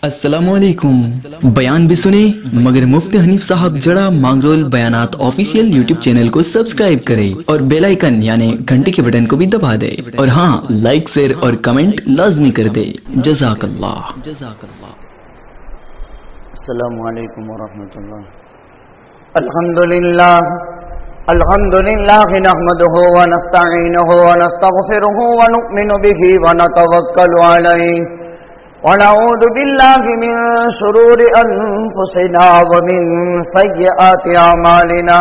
السلام علیکم. بیان بھی سنیں مگر مفتی حنیف صاحب جڑا مانگرول بیانات آفیشیل یوٹیوب چینل کو سبسکرائب کرے اور بیل آئیکن یعنی گھنٹی کے بٹن کو بھی دبا دے اور ہاں لائک شیئر اور کمنٹ لازمی کر دے. جزاک اللہ. السلام علیکم ورحمۃ اللہ. الحمدللہ نحمده ونستعینه ونستغفره ونؤمن به ونتوکل علیہ ونعوذ بالله من شرور أنفسنا ومن سيئات أعمالنا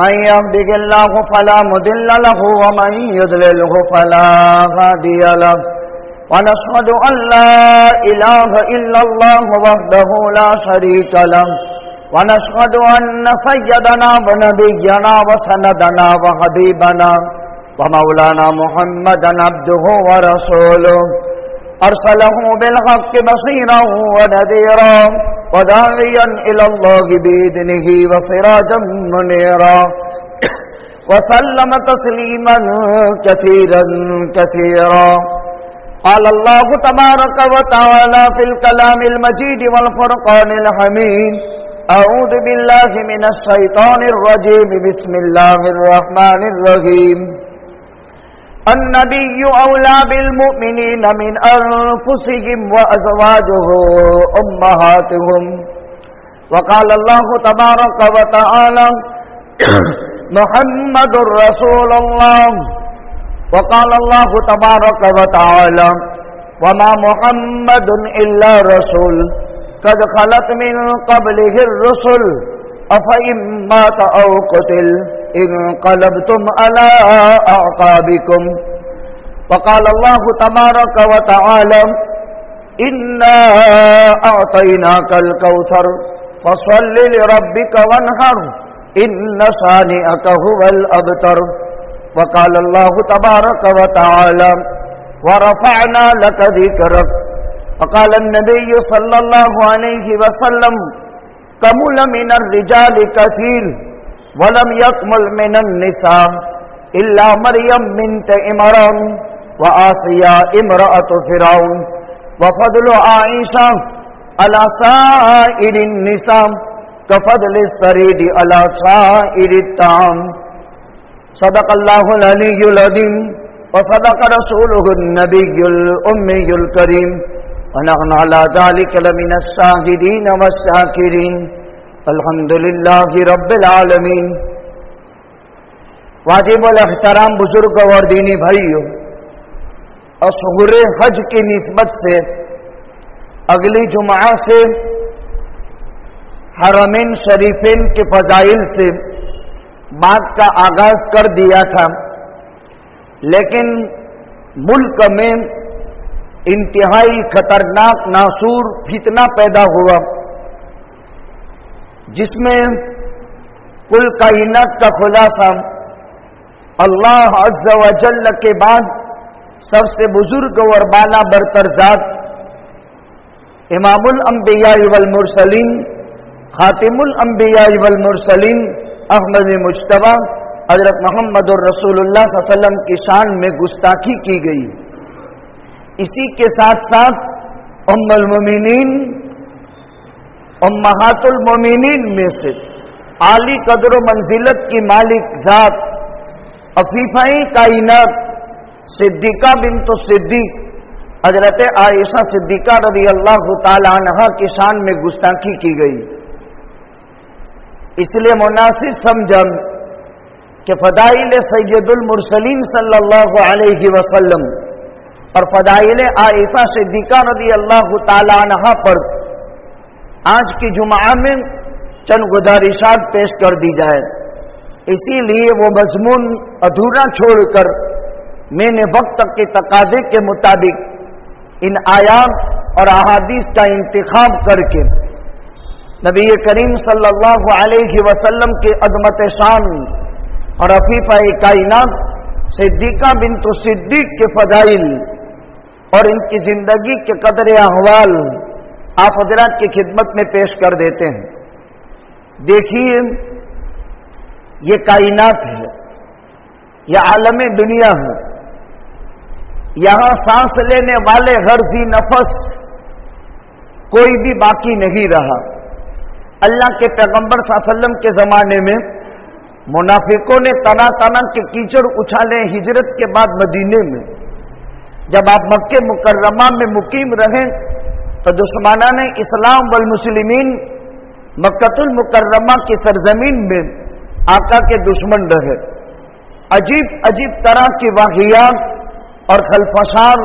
من يهده الله فلا مضل له ومن يضلله فلا هادي له ونشهد أن لا إله إلا الله وحده لا شريك له ونشهد أن سيدنا ونبينا وسندنا وحبيبنا ومولانا محمدا عبده ورسوله أرسله بالحق بصيرا ونذيرا وداعيا إلى الله بإذنه وسراجا منيرا وسلم تسليما كثيرا كثيرا. قال الله تبارك وتعالى في الكلام المجيد والفرقان الحميد أعوذ بالله من الشيطان الرجيم بسم الله الرحمن الرحيم. النبي أولى بالمؤمنين من أنفسهم وأزواجه أمهاتهم. وقال الله تبارك وتعالى محمد رسول الله. وقال الله تبارك وتعالى وما محمد إلا رسول قد خلت من قبله الرسل أفإن مات أو قتل انقلبتم على أعقابكم. وقال الله تبارك وتعالى إنا أعطيناك الكوثر فصل لربك وانحر إن شانئك هو الأبتر. وقال الله تبارك وتعالى ورفعنا لك ذكرك. وقال النبي صلى الله عليه وسلم كمل من الرجال كثير ولم يكمل من النساء إلا مريم بنت عمران وآسيا امرأة فرعون وفضل عائشة على سائر النساء كفضل السريد على سائر الطعام. صدق الله العلي العظيم وصدق رسوله النبي الأمي الكريم ونحن على ذلك لمن الشاهدين والشاكرين. الحمدللہ رب العالمین. واجب الاحترام بزرگ اور دینی بھائیوں، اشہر حج کی نسبت سے اگلی جمعہ سے حرمین شریفین کے فضائل سے بات کا آغاز کر دیا تھا، لیکن ملک میں انتہائی خطرناک ناسور فتنہ پیدا ہوا جس میں کل کائنات کا خلاصہ اللہ عز و جل کے بعد سب سے بزرگ اور بالا برتر ذات امام الانبیاء والمرسلین خاتم الانبیاء والمرسلین احمد مجتبی حضرت محمد الرسول اللہ صلی اللہ علیہ وسلم کی شان میں گستاخی کی گئی. اسی کے ساتھ ساتھ ام المومنین امہات المومنین میں سے عالی قدر و منزلت کی مالک ذات عفیفہ کائنات صدیقہ بنت صدیق حضرت عائشہ صدیقہ رضی اللہ تعالی عنہا کی شان میں گستاخی کی گئی. اس لیے مناسب سمجھا کہ فضائل سید المرسلین صلی اللہ علیہ وسلم اور فضائل عائشہ صدیقہ رضی اللہ تعالی عنہا پر آج کی جمعہ میں چند گزارشات پیش کر دی جائے. اسی لیے وہ مضمون ادھورا چھوڑ کر میں نے وقت کے تقاضے کے مطابق ان آیات اور احادیث کا انتخاب کر کے نبی کریم صلی اللہ علیہ وسلم کے عظمت شان اور عفیفہ کائنات صدیقہ بنت صدیق کے فضائل اور ان کی زندگی کے قدر احوال آپ حضرات کی خدمت میں پیش کر دیتے ہیں. دیکھیے یہ کائنات ہے، یہ عالم دنیا ہے، یہاں سانس لینے والے غرضی نفس कोई भी बाकी नहीं रहा। अल्लाह के पैगंबर सल्लल्लाहु अलैहि वसल्लम के जमाने में मुनाफिकों ने तरह तरह के कीचड़ उछाले हिजरत के बाद मदीने में। जब आप मक्के मुकर्रमा में मुकीम रहे तो दुश्मनान इस्लाम वल मुस्लिमीन मक्कतुल मुकर्रमा की सरजमीन में आका के दुश्मन रहे। अजीब अजीब तरह की वाक़ियात और खलफशार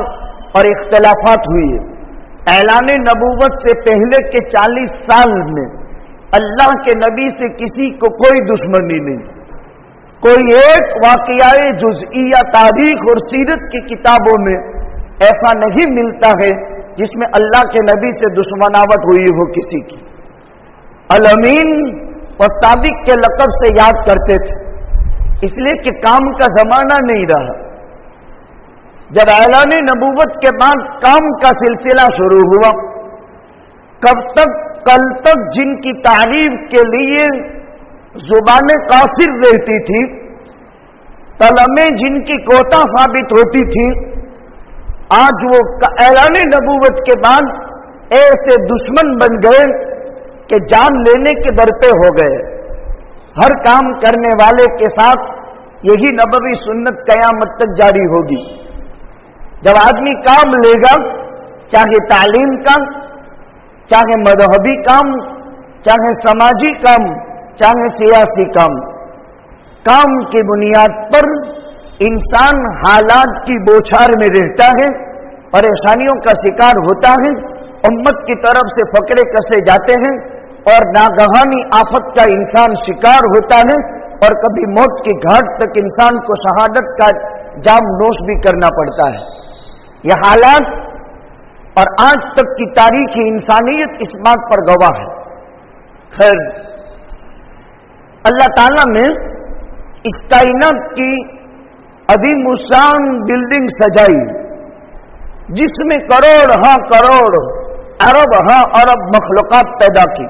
और इख्तिलाफात हुई। ऐलान नबूवत से पहले के 40 साल में अल्लाह के नबी से किसी को कोई दुश्मनी नहीं। कोई एक वाक़िया जुज़इया तारीख और सीरत की किताबों में ऐसा नहीं मिलता है जिसमें अल्लाह के नबी से दुश्मनावट हुई हो किसी की। अल-अमीन व सादिक के लक़ब से याद करते थे, इसलिए कि काम का जमाना नहीं रहा। जब ऐलान नबूवत के बाद काम का सिलसिला शुरू हुआ, कब तक? कल तक जिनकी तारीफ के लिए जुबानें कासिर रहती थी, कलमें जिनकी कोता साबित होती थी, आज वो ऐलान नबूवत के बाद ऐसे दुश्मन बन गए कि जान लेने के दर पे हो गए। हर काम करने वाले के साथ यही नबवी सुन्नत कयामत तक जारी होगी। जब आदमी काम लेगा, चाहे तालीम का, चाहे मजहबी काम, चाहे समाजी काम, चाहे सियासी काम, काम की बुनियाद पर इंसान हालात की बौछार में रहता है, परेशानियों का शिकार होता है, उम्मत की तरफ से फकरे कसे जाते हैं और नागहानी आफत का इंसान शिकार होता है और कभी मौत की घाट तक इंसान को शहादत का जाम नोश भी करना पड़ता है। यह हालात और आज तक की तारीखी इंसानियत इस बात पर गवाह है। खैर, अल्लाह ताला ने इस कायनात की अज़ीमुश्शान बिल्डिंग सजाई, जिसमें करोड़ हाँ करोड़, अरब हाँ अरब मखलूकात पैदा की।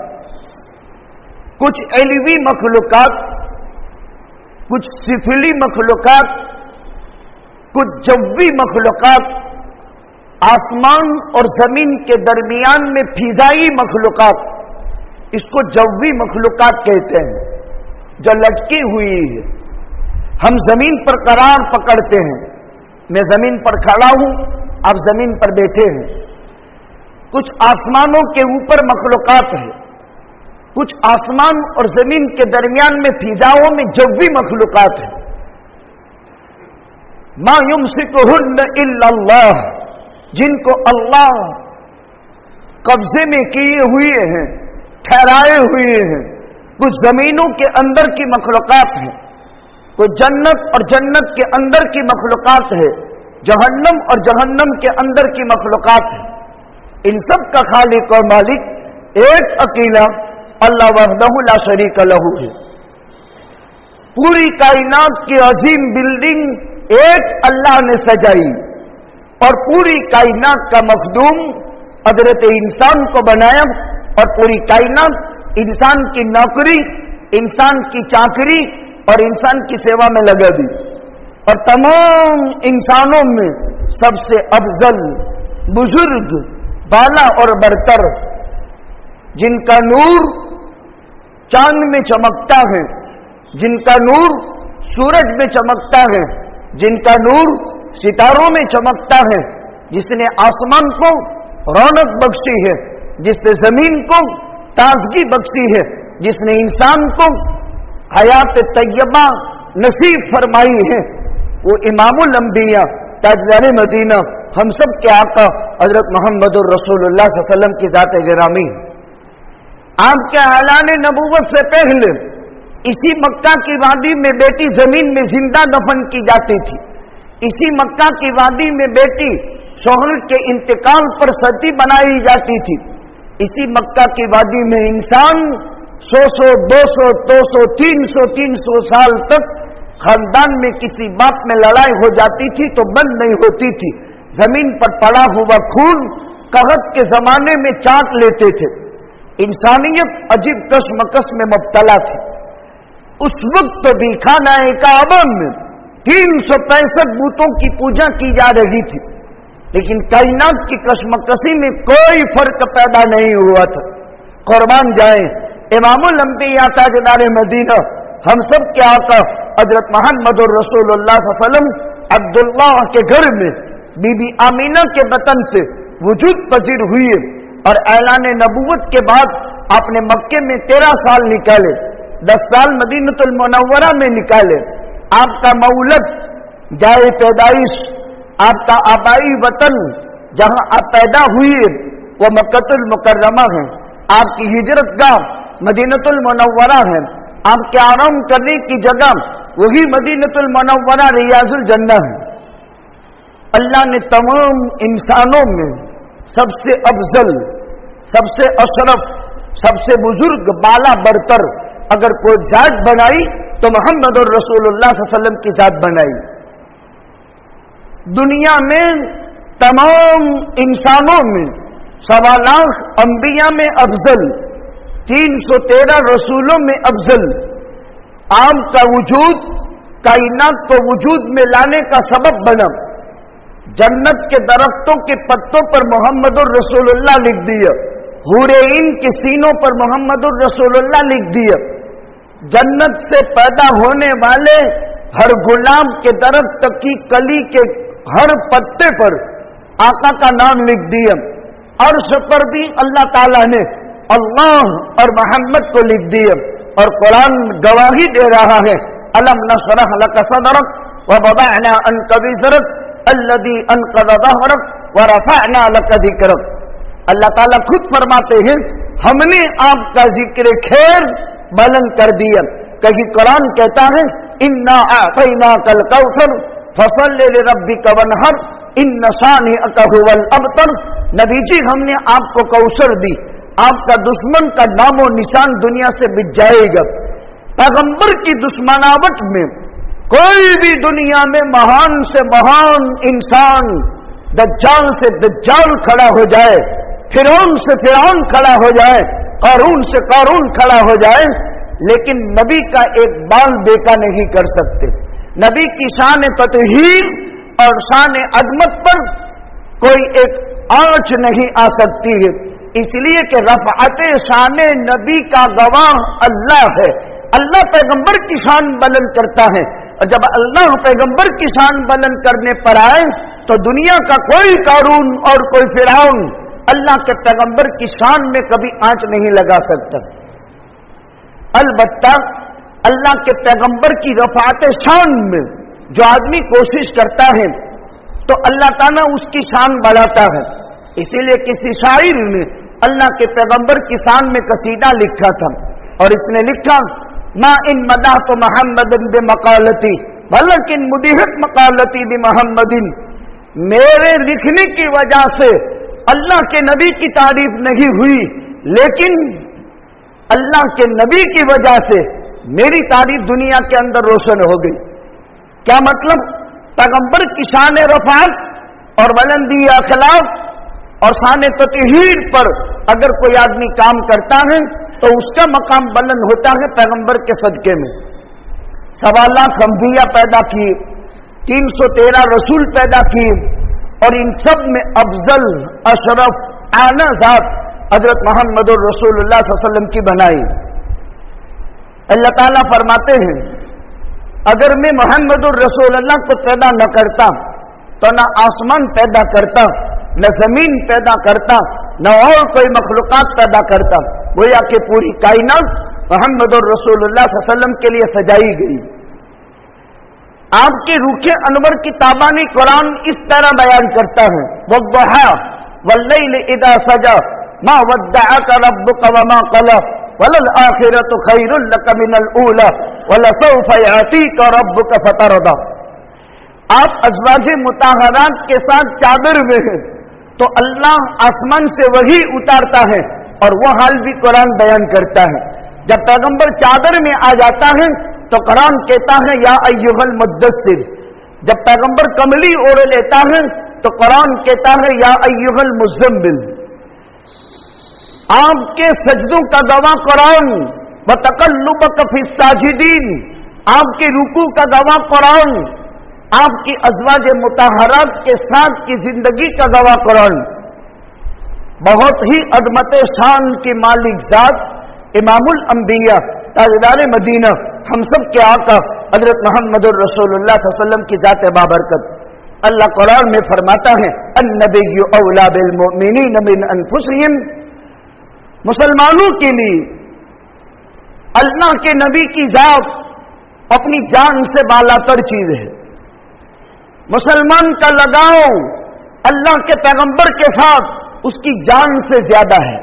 कुछ एलवी मखलूकात, कुछ सिफिली मखलूकात, कुछ जव्वी मखलूकात, आसमान और जमीन के दरमियान में फिजाई मखलूकात, इसको जव्वी मखलूकात कहते हैं, जो लटकी हुई है। हम जमीन पर करार पकड़ते हैं, मैं जमीन पर खड़ा हूं, आप जमीन पर बैठे हैं। कुछ आसमानों के ऊपर मखलूकात है, कुछ आसमान और जमीन के दरमियान में फिजाओं में जव्वी मखलूकात है। मा युमसिकुहुन्न इल्लल्लाह, जिनको अल्लाह कब्जे में किए हुए हैं, ठहराए हुए हैं। कुछ जमीनों के अंदर की मखलूकात है, कुछ जन्नत और जन्नत के अंदर की मखलूकात है, जहन्नम और जहन्नम के अंदर की मखलूकात है। इन सब का खालिक और मालिक एक अकेला अल्लाह वहदहु ला शरीक लहू है। पूरी कायनात की अजीम बिल्डिंग एक अल्लाह ने सजाई और पूरी कायनात का मखदूम हजरत इंसान को बनाया और पूरी कायनात इंसान की नौकरी, इंसान की चाकरी और इंसान की सेवा में लगा दी। और तमाम इंसानों में सबसे अफजल, बुजुर्ग, बाला और बरतर, जिनका नूर चांद में चमकता है, जिनका नूर सूरज में चमकता है, जिनका नूर सितारों में चमकता है, जिसने आसमान को रौनक बख्शी है, जिसने जमीन को ताजगी बख्शी है, जिसने इंसान को हयात तैयबा नसीब फरमाई है, वो इमामुल अंबिया ताजदार मदीना हम सब के आका हजरत मोहम्मदुर रसूलुल्लाह सल्लल्लाहु अलैहि वसल्लम की जात गिरामी। आपके ऐलान नबूवत से पहले इसी मक्का की वादी में बेटी जमीन में जिंदा दफन की जाती थी। इसी मक्का की वादी में बेटी शोहर के इंतकाल पर सती बनाई जाती थी। इसी मक्का की वादी में इंसान 100, 200, 200, 300 साल तक खानदान में किसी बात में लड़ाई हो जाती थी तो बंद नहीं होती थी। जमीन पर पड़ा हुआ खून कहत के जमाने में चाट लेते थे। इंसानियत अजीब कशमकश में मुब्तला थी। उस वक्त भी खाना काबा में 365 बुतों की पूजा की जा रही थी। لیکن کائنات کی کشمکشی میں کوئی فرق پیدا نہیں ہوا تھا. قربان جائیں امام الانبیاء تاجدار مدینہ ہم سب کے آقا حضرت محمد الرسول اللہ صلی اللہ علیہ وسلم عبداللہ کے گھر میں بی بی آمینہ کے بطن سے وجود پذیر ہوئے اور اعلان نبوت کے بعد آپ نے مکے میں 13 سال نکالے, 10 سال مدینہ المنورہ میں نکالے. آپ کا مولد جائے پیدائش, آپ کا آبائی وطن جہاں آپ پیدا ہوئے وہ مکہ المکرمہ ہے. آپ کی ہجرت گاہ مدینہ المنورہ ہے. آپ کے آرام کرنے کی جگہ وہی مدینہ المنورہ ریاض الجنہ ہے. اللہ نے تمام انسانوں میں سب سے افضل, سب سے اشرف, سب سے بزرگ, بالا برتر اگر کوئی ذات بنائی تو محمد الرسول اللہ صلی اللہ علیہ وسلم کی ذات بنائی. دنیا میں تمام انسانوں میں 1.25 لاکھ انبیاء میں افضل, 313 رسولوں میں افضل, آپ کا وجود کائنات کو وجود میں لانے کا سبب بنا. جنت کے درختوں کے پتوں پر محمد الرسول اللہ لکھ دیا, حور عین کے سینوں پر محمد الرسول اللہ لکھ دیا. جنت سے پیدا ہونے والے ہر گلاب کے درخت کی کلی کے ہر پتے پر آقا کا نام لکھ دیا. عرش پر بھی اللہ تعالیٰ نے اللہ اور محمد کو لکھ دیا. اور قرآن گواہی دے رہا ہے الم نشرح لک صدرک ووضعنا عنک وزرک الذی انقض ظہرک ورفعنا لک ذکرک. اللہ تعالیٰ خود فرماتے ہیں ہم نے آپ کا ذکر خیر بلند کر دیا. کہیں قرآن کہتا ہے انا اعطیناک الکوثر فصل لربک وانحر ان شانئک هو الابتر. نبی جی ہم نے آپ کو کوثر دی, آپ کا دشمن کا نام و نشان دنیا سے مٹ جائے گا. پیغمبر کی دشمناوٹ میں کوئی بھی دنیا میں مہان سے مہان انسان, دجال سے دجال کھڑا ہو جائے, فرعون سے فرعون کھڑا ہو جائے, قارون سے قارون کھڑا ہو جائے, لیکن نبی کا ایک بال بیکا نہیں کر سکتے. نبی کی شان تطہیر اور شان عظمت پر کوئی ایک آنچ نہیں آ سکتی ہے. اس لیے کہ رفعت شان نبی کا گواہ اللہ ہے. اللہ پیغمبر کی شان بلند کرتا ہے, اور جب اللہ پیغمبر کی شان بلند کرنے پر آئے تو دنیا کا کوئی قارون اور کوئی فرعون اللہ کے پیغمبر کی شان میں کبھی آنچ نہیں لگا سکتا. البتہ اللہ کے پیغمبر کی رفعت شان میں جو آدمی کوشش کرتا ہے تو اللہ تعالیٰ اس کی شان بڑھاتا ہے. اسی لیے کسی شاعر نے اللہ کے پیغمبر کی شان میں قصیدہ لکھا تھا, اور اس نے لکھا ما ان مدحت محمد بمقالتی ولکن مدحت مقالتی بمحمد. میرے لکھنے کی وجہ سے اللہ کے نبی کی تعریف نہیں ہوئی, لیکن اللہ کے نبی کی وجہ سے میری تعریف دنیا کے اندر روشن ہو گئی. کیا مطلب؟ پیغمبر کی شان رفعت اور بلندی اخلاق اور شان تطہیر پر اگر کوئی آدمی کام کرتا ہے تو اس کا مقام بلند ہوتا ہے پیغمبر کے صدقے میں. 1.25 لاکھ انبیاء پیدا کیے, 313 رسول پیدا کیے, اور ان سب میں افضل اشرف اعلی ذات حضرت محمد الرسول اللہ صلی اللہ علیہ وسلم کی بنائی. اللہ تعالیٰ فرماتے ہیں اگر میں محمد الرسول اللہ کو پیدا نہ کرتا تو نہ آسمان پیدا کرتا, نہ زمین پیدا کرتا, نہ اور کوئی مخلوقات پیدا کرتا. گویا کہ پوری کائنات محمد الرسول اللہ صلی اللہ علیہ وسلم کے لیے سجائی گئی. آپ کے روح انور کی تابانی قرآن اس طرح بیان کرتا ہے والضحى واللیل اذا سجى ما ودعك ربك وما قلى وللآخرة خير لك من الأولى ولسوف يأتيك ربك فترضى. آپ ازواج مطہرات کے ساتھ چادر میں ہیں تو اللہ آسمان سے وہی اتارتا ہے, اور وہ حال بھی قرآن بیان کرتا ہے. جب پیغمبر چادر میں آ جاتا ہے تو قرآن کہتا ہے یا ایھا المدثر. جب پیغمبر کملی اوڑھ لیتا ہے تو قرآن کہتا ہے یا ایھا المزمل. آپ کے سجدوں کا گواہ قرآن, وتقلبک فی الساجدین. آپ کے رکوع کا گواہ قرآن, آپ کی ازواج مطہرات کے ساتھ کی زندگی کا گواہ قرآن، بہت ہی عظمت شان کی مالک ذات امام الانبیاء تاجدار مدینہ ہم سب کے آقا حضرت محمد الرسول اللہ صلی اللہ علیہ وسلم کی ذات بابرکت، اللہ قرآن میں فرماتا ہے النبی اولا بالمؤمنین من انفسہم، مسلمانوں کے لیے اللہ کے نبی کی ذات اپنی جان سے بالا تر چیز ہے۔ مسلمان کا لگاؤ اللہ کے پیغمبر کے ساتھ اس کی جان سے زیادہ ہے۔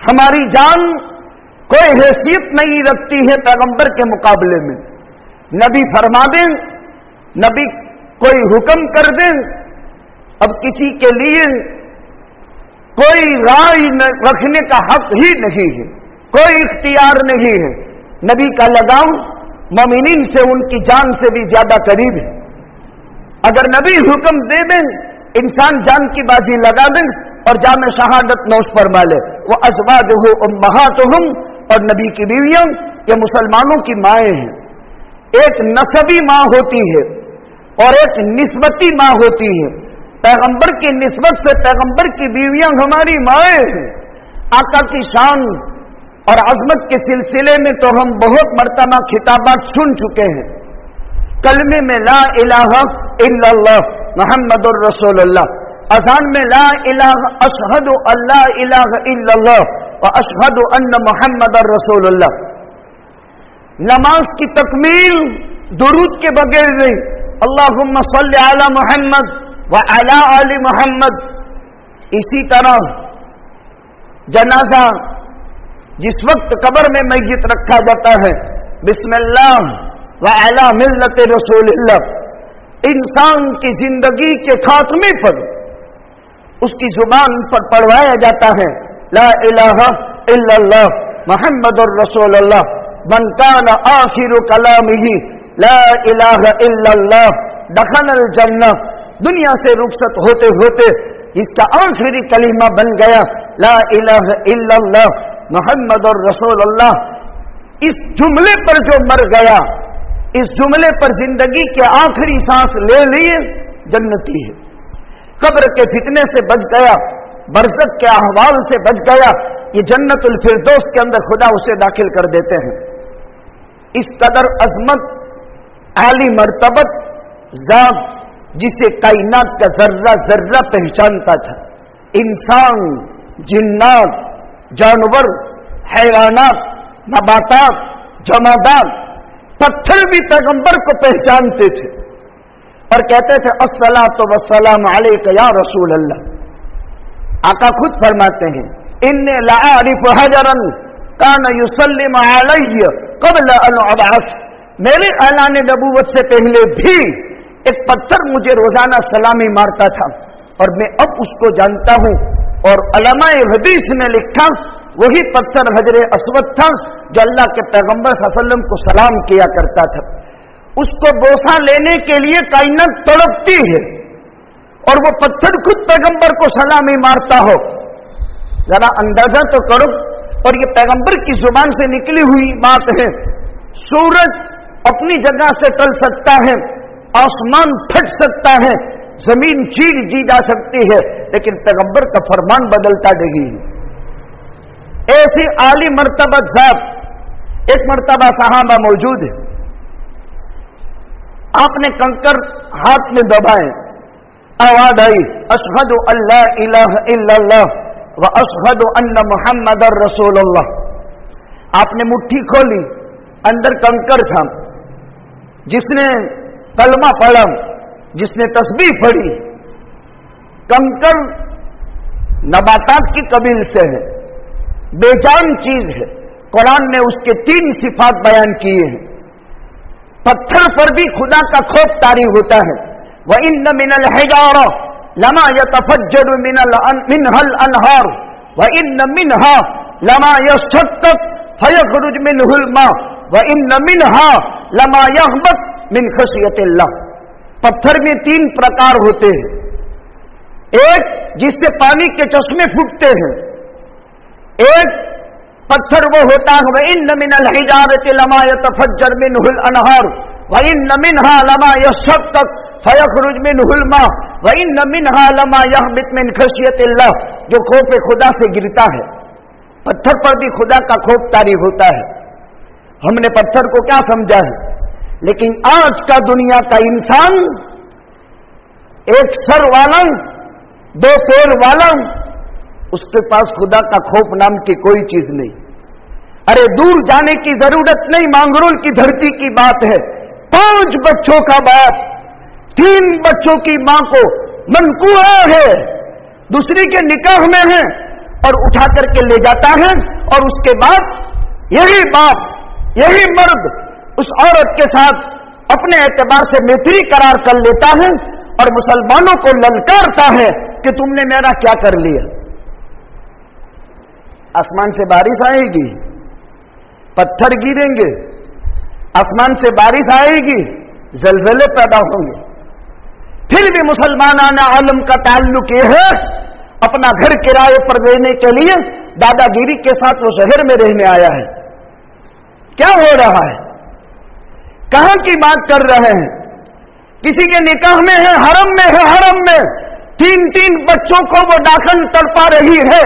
ہماری جان کوئی حیثیت نہیں رکھتی ہے پیغمبر کے مقابلے میں۔ نبی فرما دیں، نبی کوئی حکم کر دیں، اب کسی کے لیے کوئی رائے رکھنے کا حق ہی نہیں ہے، کوئی اختیار نہیں ہے۔ نبی کا لگاؤ مومنین سے ان کی جان سے بھی زیادہ قریب ہے۔ اگر نبی حکم دے دیں، انسان جان کی بازی لگا دیں اور جامع شہادت نوش فرما لے۔ وہ ازواجہ امہاتہم، اور نبی کی بیویاں یہ مسلمانوں کی مائیں ہیں۔ ایک نسبی ماں ہوتی ہے اور ایک نسبتی ماں ہوتی ہے۔ پیغمبر کی نسبت سے پیغمبر کی بیویاں ہماری مائیں ہیں۔ آقا کی شان اور عظمت کے سلسلے میں تو ہم بہت مرتبہ خطابات سن چکے ہیں۔ کلمے میں لا الہ الا اللہ محمد الرسول اللہ، اذان میں لا الہ اشہد ان لا الہ الا اللہ واشہد ان محمد الرسول اللہ۔ نماز کی تکمیل درود کے بغیر نہیں، اللہم صلی علی محمد وعلی آل محمد۔ اسی طرح جنازہ جس وقت قبر میں میت رکھا جاتا ہے، بسم اللہ وعلی ملت رسول اللہ۔ انسان کی زندگی کے خاتمے پر اس کی زبان پر پڑھوایا جاتا ہے لا الہ الا اللہ محمد الرسول اللہ، من کان آخر کلامہ لا الہ الا اللہ دخل الجنہ۔ دنیا سے رخصت ہوتے ہوتے اس کا آخری کلمہ بن گیا لا الہ الا اللہ محمد الرسول اللہ۔ اس جملے پر جو مر گیا، اس جملے پر زندگی کے آخری سانس لے لیے، جنتی ہے۔ قبر کے فتنے سے بچ گیا، برزخ کے احوال سے بچ گیا، یہ جنت الفردوس کے اندر خدا اسے داخل کر دیتے ہیں۔ اس قدر عظمت عالی مرتبت ذات جسے کائنات کا ذرہ ذرہ پہچانتا تھا، انسان، جنات، جانور، حیوانات، نباتات، جمادات، پتھر بھی پیغمبر کو پہچانتے تھے اور کہتے تھے الصلاۃ والسلام علیک یا رسول اللہ۔ آقا خود فرماتے ہیں انی لأعرف حجرا کان یسلم علی قبل ان ابعث، میرے اعلان نبوت سے پہلے بھی ایک پتھر مجھے روزانہ سلامی مارتا تھا اور میں اب اس کو جانتا ہوں۔ اور علماء حدیث نے لکھا وہی پتھر حجر اسود تھا جو اللہ کے پیغمبر صلی اللہ علیہ وسلم کو سلام کیا کرتا تھا۔ اس کو بوسہ لینے کے لیے کائنات تڑپتی ہے اور وہ پتھر خود پیغمبر کو سلامی مارتا ہو، ذرا اندازہ تو کرو۔ اور یہ پیغمبر کی زبان سے نکلی ہوئی بات ہے۔ سورج اپنی جگہ سے ٹل سکتا ہے، آسمان پھٹ سکتا ہے، زمین چیر جی جا سکتی ہے، لیکن پیغمبر کا فرمان بدلتا نہیں ہے۔ ایسی عالی مرتبہ ذات، ایک مرتبہ صحابہ موجود ہے، آپ نے کنکر ہاتھ میں دبائے، آواز آئی اشہد ان لا الہ الا اللہ واشہد ان محمد رسول اللہ۔ آپ نے مٹھی کھولی، اندر کنکر تھا۔ جس نے کلمہ پڑھا، جس نے تسبیح پڑھی، کنکر نباتات کی قبیل سے ہے، بے جان چیز ہے۔ قرآن نے اس کے 3 صفات بیان کیے ہیں۔ پتھر پر بھی خدا کا خوف طاری ہوتا ہے۔ وَإِنَّ مِنَ الْحِجَارَةِ لَمَا يَتَفَجَّرُ مِنْهَا الْأَنْهَارُ وَإِنَّ مِنْهَا لَمَا يَشَّقَّقُ فَيَخْرُجُ مِنْهُ الْمَاءُ وَإِنَّ مِنْهَا لَمَا يَهْبِطُ مِنْ خَشْيَةِ اللَّهِ۔ پتھر میں 3 پرکار ہوتے ہیں۔ ایک جس سے پانی کے چشمے پھوٹتے ہیں، ایک پتھر وہ ہوتا ہے وَإِنَّ مِنَ الْحِجَارَةِ لَمَا يَتَفَجَّرُ مِنْهُ الْأَنْهَارُ وَإِنَّ مِنْهَا لَمَا يَشَّقَّقُ فَيَخْرُجُ مِنْهُ الْمَاءُ وَإِنَّ مِنْهَا لَمَا يَهْبِطُ مِنْ خَشْيَةِ اللَّهِ، جو خوف خدا سے گرتا ہے۔ پتھر پر بھی خدا کا خوف طاری ہوتا ہے۔ ہم نے پتھر کو کیا سمجھا ہے، لیکن آج کا دنیا کا انسان ایک سر والا، دو پیر والا، اس کے پاس خدا کا خوف نام کی کوئی چیز نہیں۔ ارے دور جانے کی ضرورت نہیں، مانگرول کی دھرتی کی بات ہے۔ 5 بچوں کا باپ 3 بچوں کی ماں کو منقوہ ہے، دوسری کے نکاح میں ہے، اور اٹھا کر کے لے جاتا ہے، اور اس کے بعد یہی باپ، یہی مرد اس عورت کے ساتھ اپنے اعتبار سے میتری قرار کر لیتا ہے، اور مسلمانوں کو للکارتا ہے کہ تم نے میرا کیا کر لیا۔ آسمان سے بارش آئے گی، پتھر گریں گے، آسمان سے بارش آئے گی، زلزلے پیدا ہوں گے، پھر بھی مسلمانان عالم کا تعلق یہ ہے اپنا گھر کرائے پر دینے کے لیے دادا گیری کے ساتھ وہ شہر میں رہنے آیا ہے۔ کیا ہو رہا ہے؟ کہاں کی بات کر رہے ہیں؟ کسی کے نکاح میں ہے، حرم میں ہے، حرم میں 3 بچوں کو وہ ڈاکن تڑپا رہی ہے،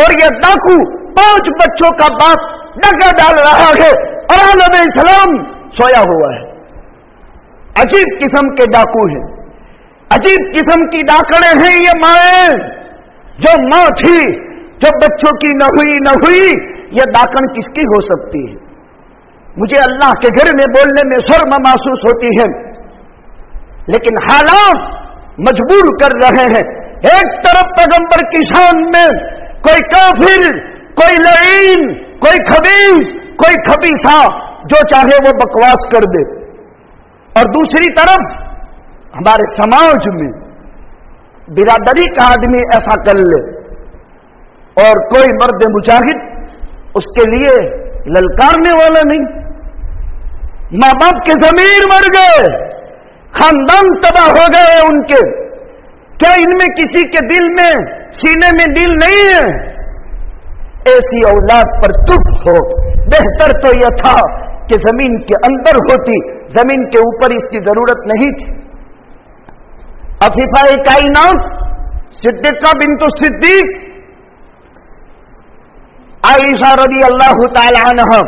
اور یہ ڈاکو 5 بچوں کا باپ ڈکا ڈال رہا ہے، اور علیہ السلام سویا ہوا ہے۔ عجیب قسم کے ڈاکو ہیں، عجیب قسم کی ڈاکڑیں ہیں یہ مائیں، جو ماں تھی جو بچوں کی نہ ہوئی، یہ ڈاکن کس کی ہو سکتی ہے؟ مجھے اللہ کے گھر میں بولنے میں شرم محسوس ہوتی ہے، لیکن حالات مجبور کر رہے ہیں۔ ایک طرف پیغمبر کی شان میں کوئی کافر، کوئی لعین، کوئی خبیث، کوئی خبیثہ جو چاہے وہ بکواس کر دے، اور دوسری طرف ہمارے سماج میں برادری کا آدمی ایسا کر لے، اور کوئی مرد مجاہد اس کے لیے للکارنے والا نہیں۔ ماں باپ کے ضمیر مر گئے، خاندان تباہ ہو گئے ان کے۔ کیا ان میں کسی کے دل میں، سینے میں دل نہیں ہے؟ ایسی اولاد پر چپ ہو۔ بہتر تو یہ تھا کہ زمین کے اندر ہوتی، زمین کے اوپر اس کی ضرورت نہیں تھی۔ عفیفہ کائنات صدیقہ بنت الصدیق عائشہ رضی اللہ تعالی عنہا،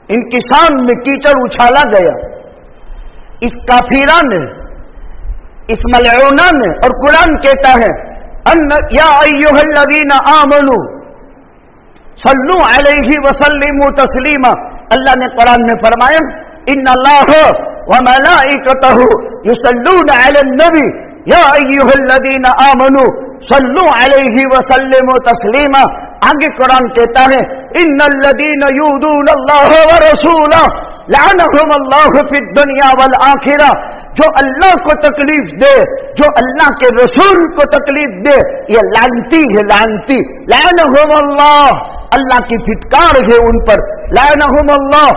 ان کی شان میں کیچڑ اچھالا گیا، اس کافرہ نے، اس ملعونہ نے، اور قرآن کہتا ہے یا ایھا الذین آمنوا صلوا علیہ وسلموا تسلیما۔ اللہ نے قرآن میں فرمایا ان اللہ وملائکتہ یصلون علی النبی یا ایھا الذین آمنوا صلوا علیہ وسلموا تسلیما۔ آگے قرآن کہتا ہے ان الذین یؤذون اللہ ورسولہ لعنہم اللہ فی الدنیا والآخرہ، جو اللہ کو تکلیف دے، جو اللہ کے رسول کو تکلیف دے، یہ لعنتی ہے، لعنتی۔ لعنہم اللہ، اللہ کی پھٹکار ہے ان پر، لعنہم اللہ،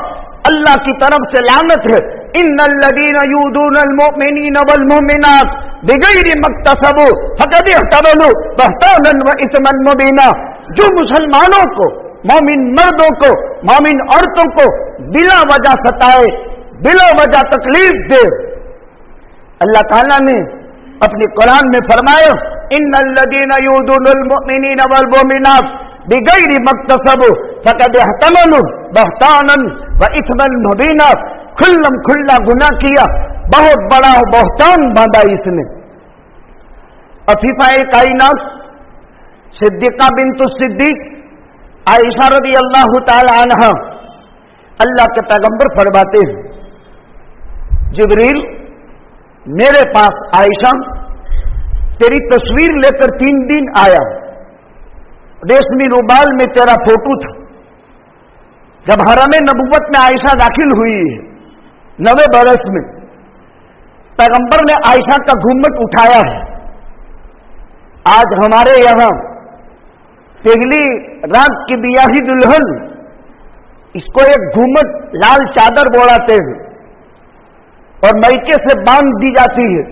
اللہ کی طرف سے لعنت ہے۔ ان الذین یؤذون المؤمنین والمؤمنات بغیر ما اکتسبوا فقد احتملوا بہتانا واثما مبینا، جو مسلمانوں کو، مومن مردوں کو، مومن عورتوں کو بلا وجہ ستائے، بلا وجہ تکلیف دے، اللہ تعالیٰ نے اپنے قرآن میں فرمایا ان الذین یؤذون المؤمنین والمؤمنات بغیر ما اکتسبوا فقد احتملوا بہتانا واثما مبینا، کھلم کھلا گناہ کیا، بہت بڑا بہتان باندھا اس نے۔ عفیفہ کائنات صدیقہ بنت الصدیق عائشہ رضی اللہ تعالی عنہا، اللہ کے پیغمبر فرماتے ہیں جبریل میرے پاس عائشہ تیری تصویر لے کر 3 دن آیا، ریشمی رومال میں تیرا فوٹو تھا۔ جب حرم نبوت میں عائشہ داخل ہوئی ہے 9 برس میں، پیغمبر نے عائشہ کا گھومٹ اٹھایا ہے۔ آج ہمارے یہاں پہلی رات کی بیاہی دلہن، اس کو ایک گھومٹ لال چادر بوڑھاتے ہیں اور میکے سے باندھ دی جاتی ہے،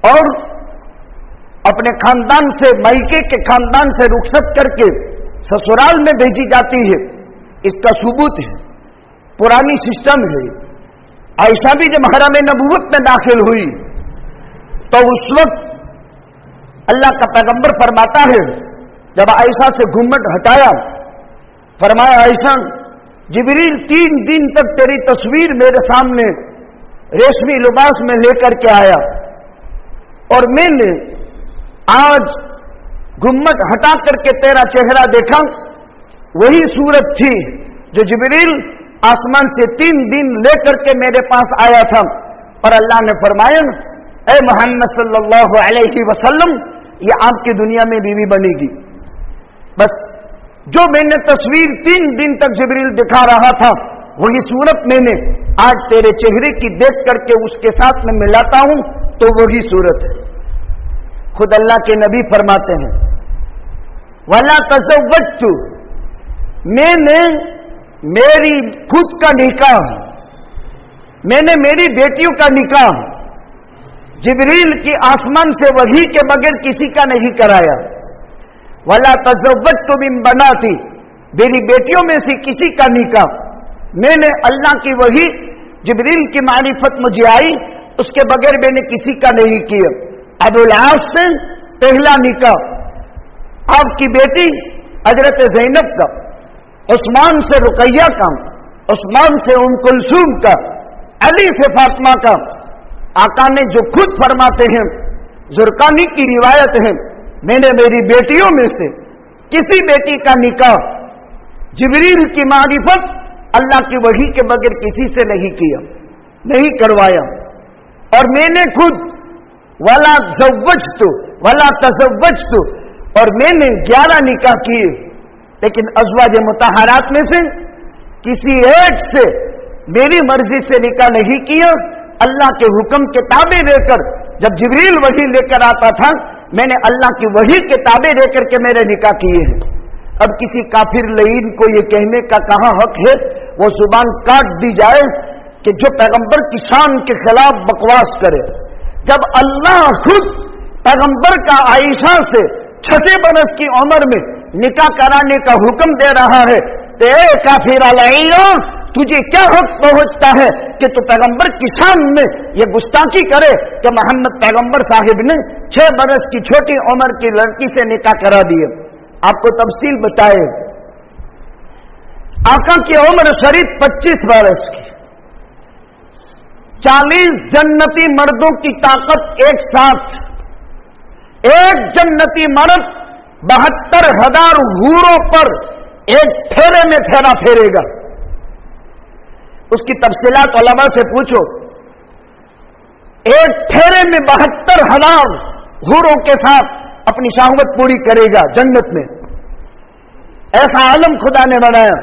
اور اپنے خاندان سے، میکے کے خاندان سے رخصت کر کے سسرال میں بھیجی جاتی ہے۔ اس کا ثبوت ہے، پرانی سسٹم ہے، आयशा भी जब हरम नबूवत में दाखिल हुई तो उस वक्त अल्लाह का पैगंबर फरमाता है, जब आयशा से घूमट हटाया, फरमाया आयशा जिब्रील 3 दिन तक तेरी तस्वीर मेरे सामने रेशमी लिबास में लेकर के आया और मैंने आज घुम्मट हटा करके तेरा चेहरा देखा। वही सूरत थी जो जिब्रील आसमान से 3 दिन लेकर के मेरे पास आया था। और अल्लाह ने फरमाया, ऐ मोहम्मद सल्लल्लाहु अलैहि वसल्लम, ये आपकी दुनिया में बीवी बनेगी। बस जो मैंने तस्वीर 3 दिन तक जिब्रील दिखा रहा था, वही सूरत मैंने आज तेरे चेहरे की देख करके उसके साथ में मिलाता हूं, तो वही सूरत है। खुद अल्लाह के नबी फरमाते हैं, वला तज़व्वजतु, मैंने मेरी खुद का निकाह, मैंने मेरी बेटियों का निकाह जिब्रील की आसमान से वही के बगैर किसी का नहीं कराया। वला तज़व्वजतु मिन बनाती, मेरी बेटियों में से किसी का निकाह मैंने अल्लाह की वही जिब्रील की मारिफत मुझे आई, उसके बगैर मैंने किसी का नहीं किया। अबुल आस से पहला निकाह, आपकी बेटी हजरत ज़ैनब का, उस्मान से रुकैया का, उस्मान से उम कुलसूम का, अली से फातिमा का। आका ने जो खुद फरमाते हैं, जुर्कानी की रिवायत है, मैंने मेरी बेटियों में से किसी बेटी का निकाह जिब्रील की मारिफत अल्लाह की वही के बगैर किसी से नहीं किया, नहीं करवाया। और मैंने खुद वला ज़व्वजतु वला तज़व्वजतु, और मैंने 11 निकाह किए, लेकिन अज़वाज मुतहरात में से किसी एक से मेरी मर्जी से निकाह नहीं किया। अल्लाह के हुक्म के ताबे लेकर, जब जिब्रील वही लेकर आता था, मैंने अल्लाह की वही के ताबे लेकर के मेरे निकाह किए हैं। अब किसी काफिर लईन को ये कहने का कहां हक है, वो जुबान काट दी जाए कि जो पैगंबर की शान के खिलाफ बकवास करे। जब अल्लाह खुद पैगंबर का आयशा से 6 बरस की उम्र में निकाह कराने का हुक्म दे रहा है, तो ए काफिर लईनो, तुझे क्या हक पहुंचता है कि तू पैगंबर की शान में ये गुस्ताखी करे कि मोहम्मद पैगंबर साहिब ने 6 बरस की छोटी उम्र की लड़की से निकाह करा दिए। आपको तफसील बताए, आका की उम्र शरीफ 25 बरस की, 40 जन्नती मर्दों की ताकत एक साथ, एक जन्नती मर्द 72,000 हूरों पर एक फेरे में फेरा फेरेगा। उसकी तफसीलात उलमा से पूछो। एक फेरे में 72,000 हूरों के साथ अपनी शाहवत पूरी करेगा जन्नत में। ऐसा आलम खुदा ने बनाया।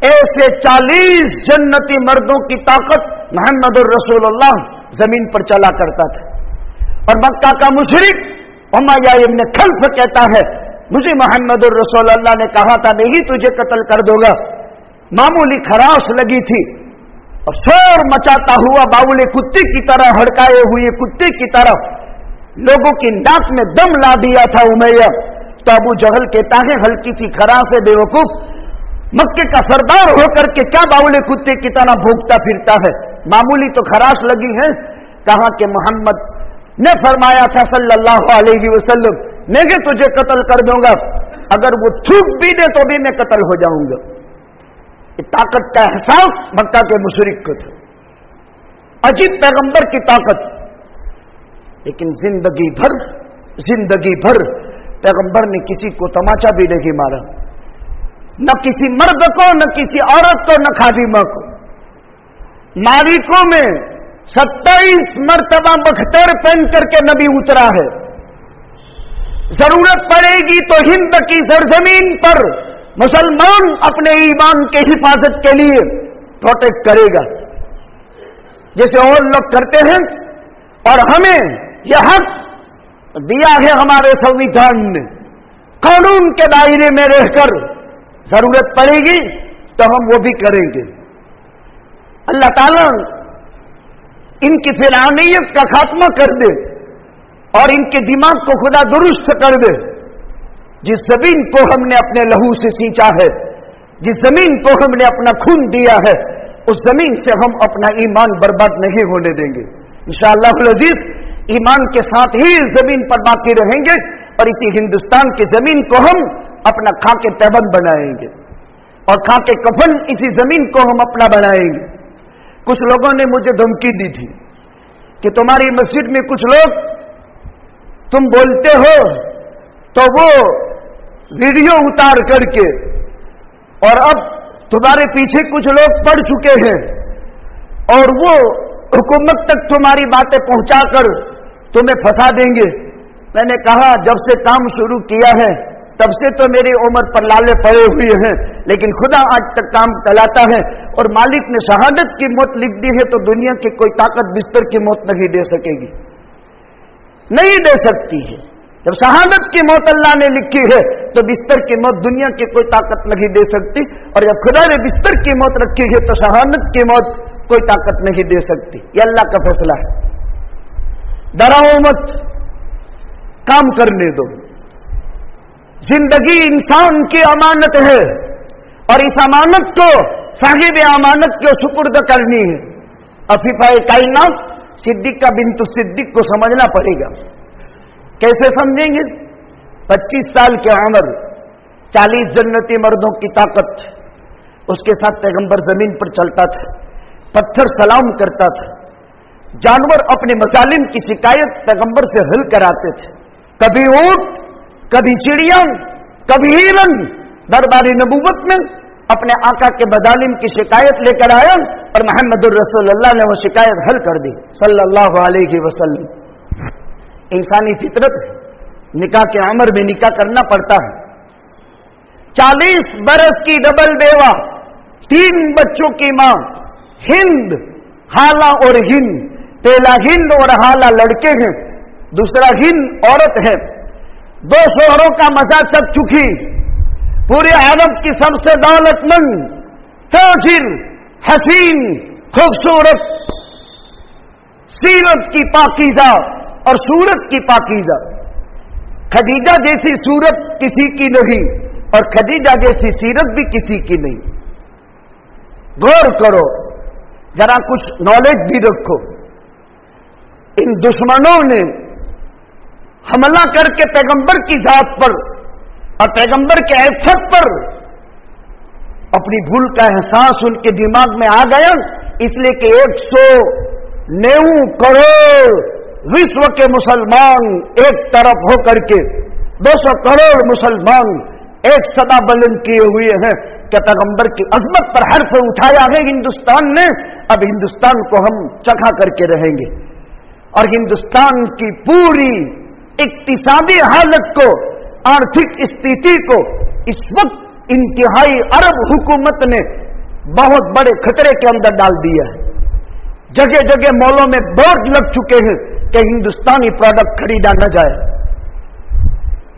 ऐसे 40 जन्नती मर्दों की ताकत मोहम्मदुर रसूलुल्लाह जमीन पर चला करता था। और मक्का का मुशरिक उमय्या इब्न खल्फ कहता है, मुझे मोहम्मदुर रसूलुल्लाह ने कहा था, मैं ही तुझे कत्ल कर दूंगा। मामूली खराश लगी थी और शोर मचाता हुआ बाउले कुत्ते की तरह, हड़काए हुए कुत्ते की तरह लोगों की नाक में दम ला दिया था उमैया। तो अबू जहल कहता है, हल्की सी खराश है बेवकूफ, मक्के का सरदार होकर के क्या बाउले कुत्ते की तरह भूखता फिरता है, मामूली तो खराश लगी है। कहा कि मोहम्मद ने फरमाया था सल्लल्लाहु अलैहि वसल्लम, मैं कि तुझे कत्ल कर दूंगा, अगर वो थूक भी दे तो भी मैं कत्ल हो जाऊंगा। ताकत का एहसास मक्का के मुशरिक को था, अजीब पैगंबर की ताकत। लेकिन जिंदगी भर पैगंबर ने किसी को तमाचा भी नहीं मारा, न किसी मर्द को, न किसी औरत को, न खादिमा को। मालिकों में 27 मर्तबा बख्तर पहन करके नबी उतरा है। जरूरत पड़ेगी तो हिंद की सरजमीन पर मुसलमान अपने ईमान के हिफाजत के लिए प्रोटेक्ट करेगा, जैसे और लोग करते हैं। और हमें यह हक दिया है हमारे संविधान ने, कानून के दायरे में रहकर जरूरत पड़ेगी तो हम वो भी करेंगे। अल्लाह ताला इनकी फिरौनियत का खात्मा कर दे और इनके दिमाग को खुदा दुरुस्त कर दे। जिस जमीन को हमने अपने लहू से सींचा है, जिस जमीन को हमने अपना खून दिया है, उस जमीन से हम अपना ईमान बर्बाद नहीं होने देंगे। इंशाअल्लाह अज़ीज ईमान के साथ ही इस जमीन पर बाकी रहेंगे और इसी हिंदुस्तान की जमीन को हम अपना खाके तैबन बनाएंगे और खाके कफन इसी जमीन को हम अपना बनाएंगे। कुछ लोगों ने मुझे धमकी दी थी कि तुम्हारी मस्जिद में कुछ लोग तुम बोलते हो तो वो वीडियो उतार करके, और अब तुम्हारे पीछे कुछ लोग पड़ चुके हैं और वो हुकूमत तक तुम्हारी बातें पहुंचाकर तुम्हें फंसा देंगे। मैंने कहा जब से काम शुरू किया है तब से तो मेरी उम्र पर लाले पड़े हुए हैं, लेकिन खुदा आज तक काम चलाता है और मालिक ने शहादत की मौत लिख दी है तो दुनिया की कोई ताकत बिस्तर की मौत नहीं दे सकेगी, नहीं दे सकती है। जब शहादत की मौत अल्लाह ने लिखी है तो बिस्तर की मौत दुनिया की कोई ताकत नहीं दे सकती, और जब खुदा ने बिस्तर की मौत रखी है तो शहादत की मौत कोई ताकत नहीं दे सकती। ये अल्लाह का फैसला है। डराओ मत, काम करने दो। जिंदगी इंसान की अमानत है और इस अमानत को साहिब अमानत को सुपुर्द करनी है। अफीफा कायनात सिद्दीक़ा बिन्त सिद्दीक़ को समझना पड़ेगा। कैसे समझेंगे? 25 साल की उम्र, 40 जन्नती मर्दों की ताकत, उसके साथ पैगंबर जमीन पर चलता था, पत्थर सलाम करता था, जानवर अपने मजालिम की शिकायत पैगंबर से हल कराते थे। कभी ऊंट, कभी चिड़िया, कभी हिरन दरबारी नबूवत में अपने आका के मजालिम की शिकायत लेकर आया और मोहम्मदुर रसूलुल्लाह ने वो शिकायत हल कर दी सल्लल्लाहु अलैहि वसल्लम। इंसानी फितरत निकाह के उम्र में निकाह करना पड़ता है। 40 बरस की डबल बेवा, 3 बच्चों की मां, हिंद, हाला और हिंद। पहला हिंद और हाला लड़के हैं, दूसरा हिंद औरत है। 2 शोहरों का मजा चख चुकी, पूरे अरब की सबसे दौलतमंद, ताजिर, हसीन, खूबसूरत, सीरत की पाकीज़ा और सूरत की पाकीज़ा। खदीजा जैसी सूरत किसी की नहीं और खदीजा जैसी सीरत भी किसी की नहीं। गौर करो, जरा कुछ नॉलेज भी रखो। इन दुश्मनों ने हमला करके पैगंबर की जात पर और पैगंबर के इज्जत पर अपनी भूल का एहसास उनके दिमाग में आ गया, इसलिए कि 190 करोड़ विश्व के मुसलमान एक तरफ होकर के 200 करोड़ मुसलमान एक सदा बुलंद किए हुए हैं कि पैगंबर की अजमत पर हर्फ उठाया है हिंदुस्तान ने। अब हिंदुस्तान को हम चखा करके रहेंगे और हिंदुस्तान की पूरी इक्तिसादी हालत को, आर्थिक स्थिति को इस वक्त इंतहाई अरब हुकूमत ने बहुत बड़े खतरे के अंदर डाल दिया है। जगह जगह मॉलों में बोर्ड लग चुके हैं कि हिंदुस्तानी प्रोडक्ट खरीदा न जाए।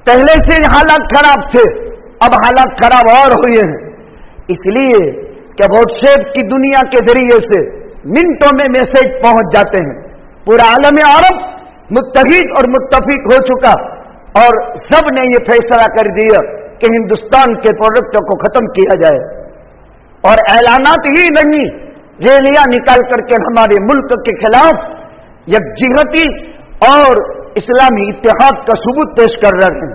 पहले से हालात खराब थे, अब हालात खराब और हुए हैं, इसलिए कि व्हाट्सएप की दुनिया के जरिए से मिनटों में मैसेज पहुंच जाते हैं। पूरा आलम अरब मुत्तहिद और मुत्तफिक हो चुका और सब ने यह फैसला कर दिया कि हिंदुस्तान के प्रोडक्टों को खत्म किया जाए। और ऐलानात ही नहीं, रैलियां निकाल करके हमारे मुल्क के खिलाफ यकजहती और इस्लामी इत्तेहाद का सबूत पेश कर रहे हैं।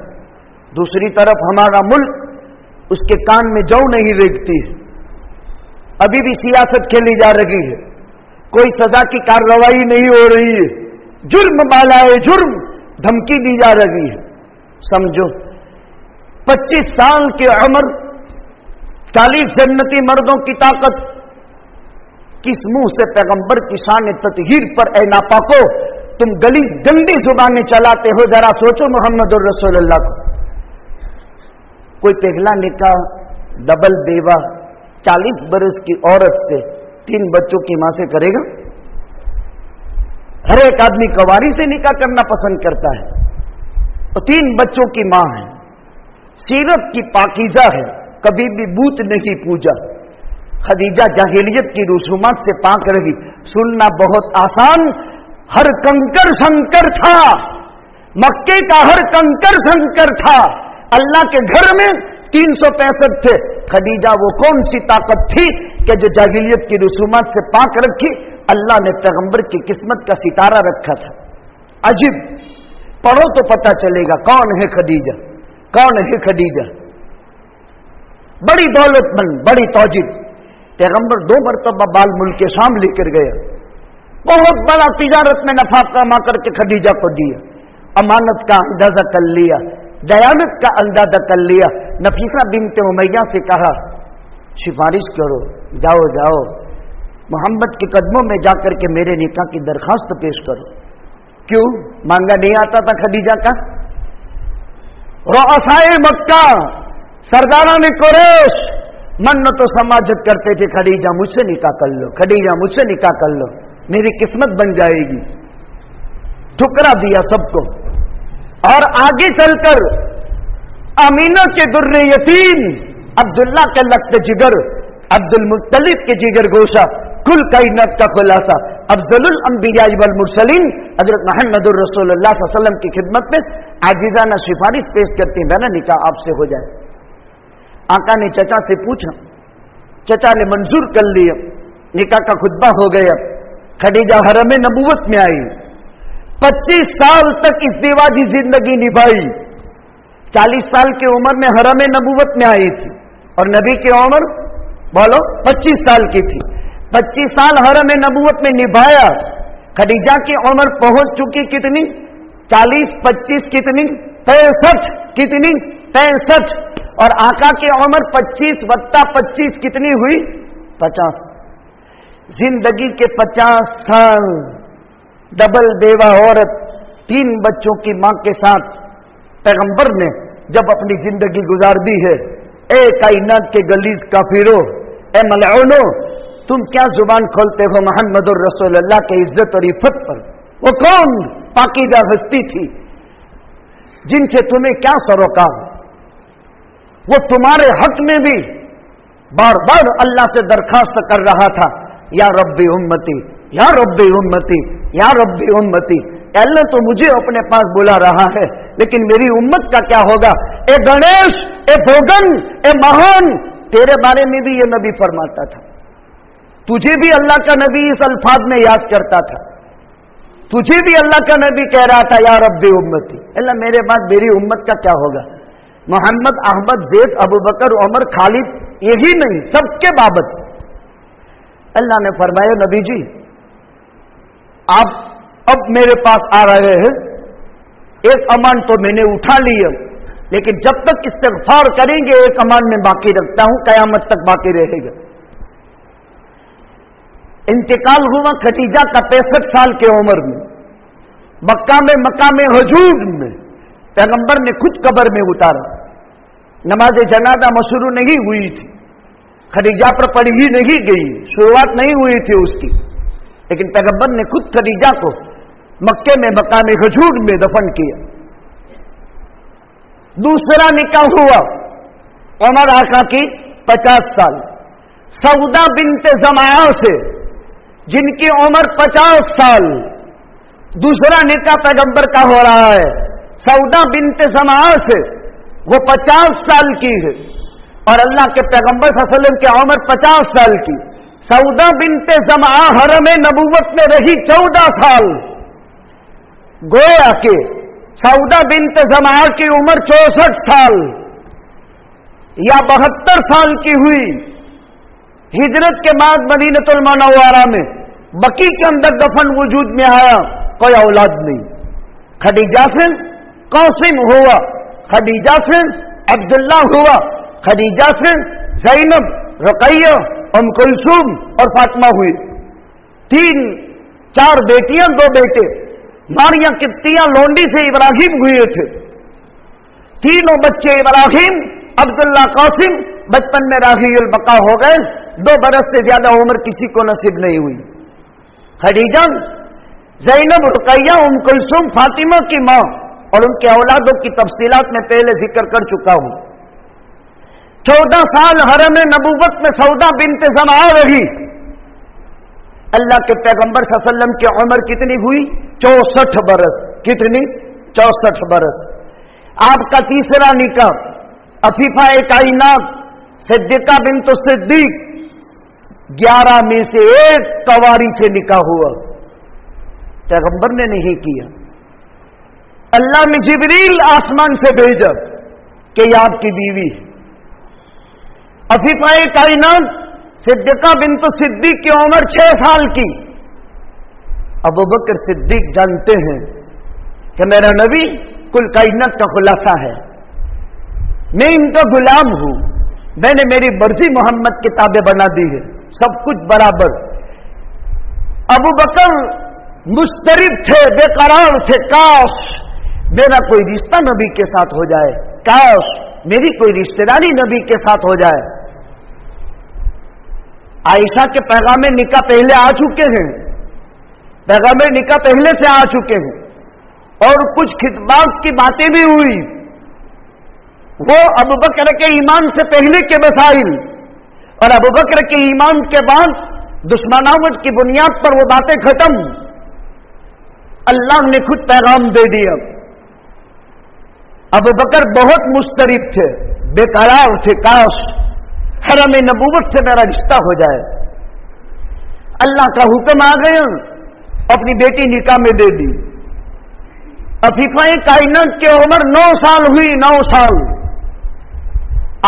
दूसरी तरफ हमारा मुल्क उसके कान में जौ नहीं रेंगती है, अभी भी सियासत खेली जा रही है, कोई सजा की कार्रवाई नहीं हो रही है, जुर्म मालाए जुर्म धमकी दी जा रही है। समझो 25 साल की उम्र, 40 जन्नती मर्दों की ताकत, किस मुंह से पैगंबर की शान ततहीर पर ए नापाको तुम गली गंदी जुबानें चलाते हो? जरा सोचो मोहम्मद रसूलुल्लाह को। कोई पहला निकाह डबल बेवा 40 बरस की औरत से 3 बच्चों की मां से करेगा? हर एक आदमी कवारी से निकाह करना पसंद करता है, और 3 बच्चों की मां है, सीरत की पाकीज़ा है, कभी भी बूत नहीं पूजा। खदीजा जाहिलियत की रसूमात से पाक रही। सुनना बहुत आसान, हर कंकर शंकर था, मक्के का हर कंकर शंकर था। अल्लाह के घर में 365 थे, खदीजा वो कौन सी ताकत थी कि जो जाहिलियत की रसूमात से पाक रखी, अल्लाह ने पैगंबर की किस्मत का सितारा रखा था। अजीब, पढ़ो तो पता चलेगा कौन है खदीजा, कौन है खदीजा। बड़ी दौलतमंद, बड़ी तौजीब। पैगंबर 2 मरतबा बाल मुल्क शाम लेकर गया, बहुत बड़ा तिजारत में नफा कमा करके खदीजा को दिया। अमानत का अंदाजा कर लिया, दयानत का अंदाजा कर लिया। नफीसा बिनते उमैया से कहा, सिफारिश करो, जाओ जाओ मोहम्मद के कदमों में जाकर के मेरे निकाह की दरखास्त पेश करो। क्यों मांगा नहीं आता था खदीजा का? रुअसाए मक्का, सरदारान कुरैश मन तो समाजत करते थे, खदीजा मुझसे निकाह कर लो, खदीजा मुझसे निकाह कर लो, मेरी किस्मत बन जाएगी। ठुकरा दिया सबको। और आगे चलकर अमीना के दुर्रे यतीम, अब्दुल्ला के लख्त जिगर, अब्दुल मुत्तलिब के जिगर गोशा, कुल कायनात का खुलासा, अफजलुल अंबिया वल मुरसलीन हजरत मुहम्मदुर रसूलुल्लाह सल्लल्लाहु अलैहि वसल्लम की खिदमत में आजिजाना सिफारिश पेश करती, मेरा निकाह आपसे हो जाए। आका ने चचा से पूछा, चचा ने मंजूर कर लिया, निकाह का खुतबा हो गया। खदीजा हरम नबूवत में आई, 25 साल तक इज़्दिवाजी जिंदगी निभाई। 40 साल की उम्र में हरम नबूवत में आई थी और नबी की उम्र बोलो 25 साल की थी। 25 साल हरम नबूवत में निभाया। खदीजा की उम्र पहुंच चुकी कितनी? 40, 25 कितनी? 65 कितनी? 65। और आका की उम्र 25 + 25 कितनी हुई? 50। जिंदगी के 50 साल डबल बेवा औरत 3 बच्चों की मां के साथ पैगंबर ने जब अपनी जिंदगी गुजार दी है। ए कायनात के गलीज काफिरो, ए मलऊनो, तुम क्या जुबान खोलते हो मुहम्मदुर रसूलुल्लाह के इज्जत और इफ़्फ़त पर? वो कौन पाकीज़ा हस्ती थी जिनसे तुम्हें क्या सरोकार? वो तुम्हारे हक में भी बार बार अल्लाह से दरखास्त कर रहा था, या रब्बी उम्मती, या रब्बी उम्मती, या रब्बी उम्मती। अल्लाह तो मुझे अपने पास बुला रहा है, लेकिन मेरी उम्मत का क्या होगा? ए गणेश, ए भोगन, ए महान, तेरे बारे में भी ये नबी फरमाता था, तुझे भी अल्लाह का नबी इस अल्फाज में याद करता था, तुझे भी अल्लाह का नबी कह रहा था या रब्बी उम्मती। अल्लाह मेरे बाद मेरी उम्मत का क्या होगा? मोहम्मद, अहमद, जैद, अबू बकर, उमर, खालिद, यही नहीं सबके बाबत अल्लाह ने फरमाया, नबी जी आप अब मेरे पास आ रहे हैं, एक अमान तो मैंने उठा लिया, लेकिन जब तक इस्तिग़फ़ार करेंगे एक अमान में बाकी रखता हूं, कयामत तक बाकी रहेगा। इंतकाल हुआ खदीजा का 65 साल की उम्र में, मक्का में मकाम हुजूर में पैगंबर ने खुद कब्र में उतारा। नमाज जनाजा मशरू नहीं हुई थी, खदीजा पर पढ़ी ही नहीं गई, शुरुआत नहीं हुई थी उसकी, लेकिन पैगंबर ने खुद खदीजा को मक्के में मकाम हुजूर में दफन किया। दूसरा निकाह हुआ उमर आका की 50 साल, सऊदा बिनते ज़माआ से, जिनकी उम्र 50 साल। दूसरा निकाह पैगंबर का हो रहा है सऊदा बिनते ज़माआ से, वो 50 साल की है और अल्लाह के पैगंबर सल्लल्लाहु अलैहि वसल्लम की उम्र 50 साल की। सऊदा बिनते ज़माआ हरम नबूवत में रही 14 साल। गोया के सऊदा बिनते ज़माआ की उम्र 64 साल या 72 साल की हुई। हिजरत के बाद मदीनतुल मुनव्वरा में बकी के अंदर दफन वजूद में आया, कोई औलाद नहीं। खदीजा से कासिम हुआ, खदीजा से अब्दुल्ला हुआ, खदीजा से ज़ैनब, रुक़ैया, उम्म कुलसूम और फातिमा हुई। 4 बेटियां 2 बेटे। मारिया किप्तिया लोंडी से इब्राहिम हुए थे। तीनों बच्चे इब्राहिम, अब्दुल्ला, कासिम बचपन में राहील बका हो गए। 2 बरस से ज्यादा उम्र किसी को नसीब नहीं हुई। खदीजा, ज़ैनब, रुक़ैया, उम्म कुलसूम, फातिमा की मां और उनके औलादों की तफसीलात में पहले जिक्र कर चुका हूं। 14 साल हरम नबूवत में सऊदा बिनते ज़माआ रही। अल्लाह के पैगंबर सल्लल्लाहु अलैहि वसल्लम की उम्र कितनी हुई? 64 बरस। कितनी? 64 बरस। आपका तीसरा निकाह अफीफा कायनात सिद्दीका बिन्त सिद्दीक 11 में से एक कवारी से निकाह हुआ, पैगंबर ने नहीं किया। अल्लाह ने जिब्रील आसमान से भेजा कि ये आपकी बीवी है। अफीफाए कायनात सिद्दीका बिन्त सिद्दीक की उम्र 6 साल की। अबू बकर सिद्दीक जानते हैं कि मेरा नबी कुल कायनात का खुलासा है, मैं इनका गुलाम हूं, मैंने मेरी मर्जी मोहम्मद किताबें बना दी है, सब कुछ बराबर। अबू बकर मुस्तरिब थे, बेकरार थे, काश मेरा कोई रिश्ता नबी के साथ हो जाए, काश मेरी कोई रिश्तेदारी नबी के साथ हो जाए। आयशा के पैगाम निकाह पहले आ चुके हैं, पैगाम निकाह पहले से आ चुके हैं, और कुछ खितबात की बातें भी हुई। वो अबू बकर के ईमान से पहले के मसाइल और अबू बकर के ईमान के बाद दुश्मनावट की बुनियाद पर वो बातें खत्म। अल्लाह ने खुद पैगाम दे दिया। अबू बकर बहुत मुस्तरिब थे, बेकरार थे, काश हरम नबूवत से मेरा रिश्ता हो जाए। अल्लाह का हुक्म आ गया, अपनी बेटी निकाह में दे दी। अफीफाए कायनात की उम्र 9 साल हुई, 9 साल।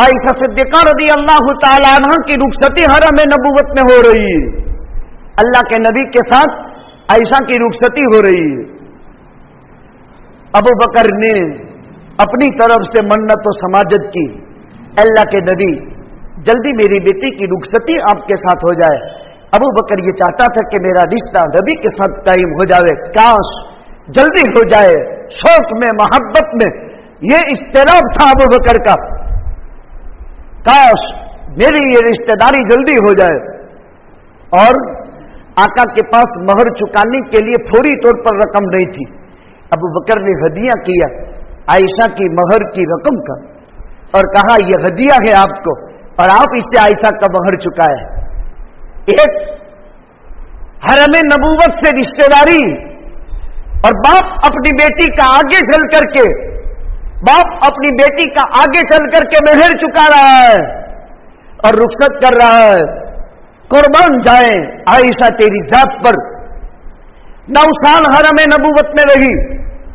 आयशा सिद्दीका रज़ी अल्लाह तआला अन्हा की रुखसती हरम नबूवत में हो रही है, अल्लाह के नबी के साथ आयशा की रुखसती हो रही है। अबू बकर ने अपनी तरफ से मन्नत और समाजत की, अल्लाह के नबी जल्दी मेरी बेटी की रुखसती आपके साथ हो जाए। अबू बकर ये चाहता था कि मेरा रिश्ता नबी के साथ कायम हो जाए, काश जल्दी हो जाए। शौक में, मोहब्बत में ये इस्तेराब था अबू बकर का, काश मेरी ये रिश्तेदारी जल्दी हो जाए। और आका के पास महर चुकाने के लिए फौरी तौर पर रकम नहीं थी। अबू बकर ने हदिया किया आयशा की महर की रकम का और कहा यह हदिया है आपको और आप इससे आयशा का महर चुकाए। एक हरम नबूवत से रिश्तेदारी और बाप अपनी बेटी का आगे चल करके, बाप अपनी बेटी का आगे चल करके महर चुका रहा है और रुखसत कर रहा है। कुर्बान जाए आयशा तेरी जात पर। 9 साल हरम नबूवत में रही,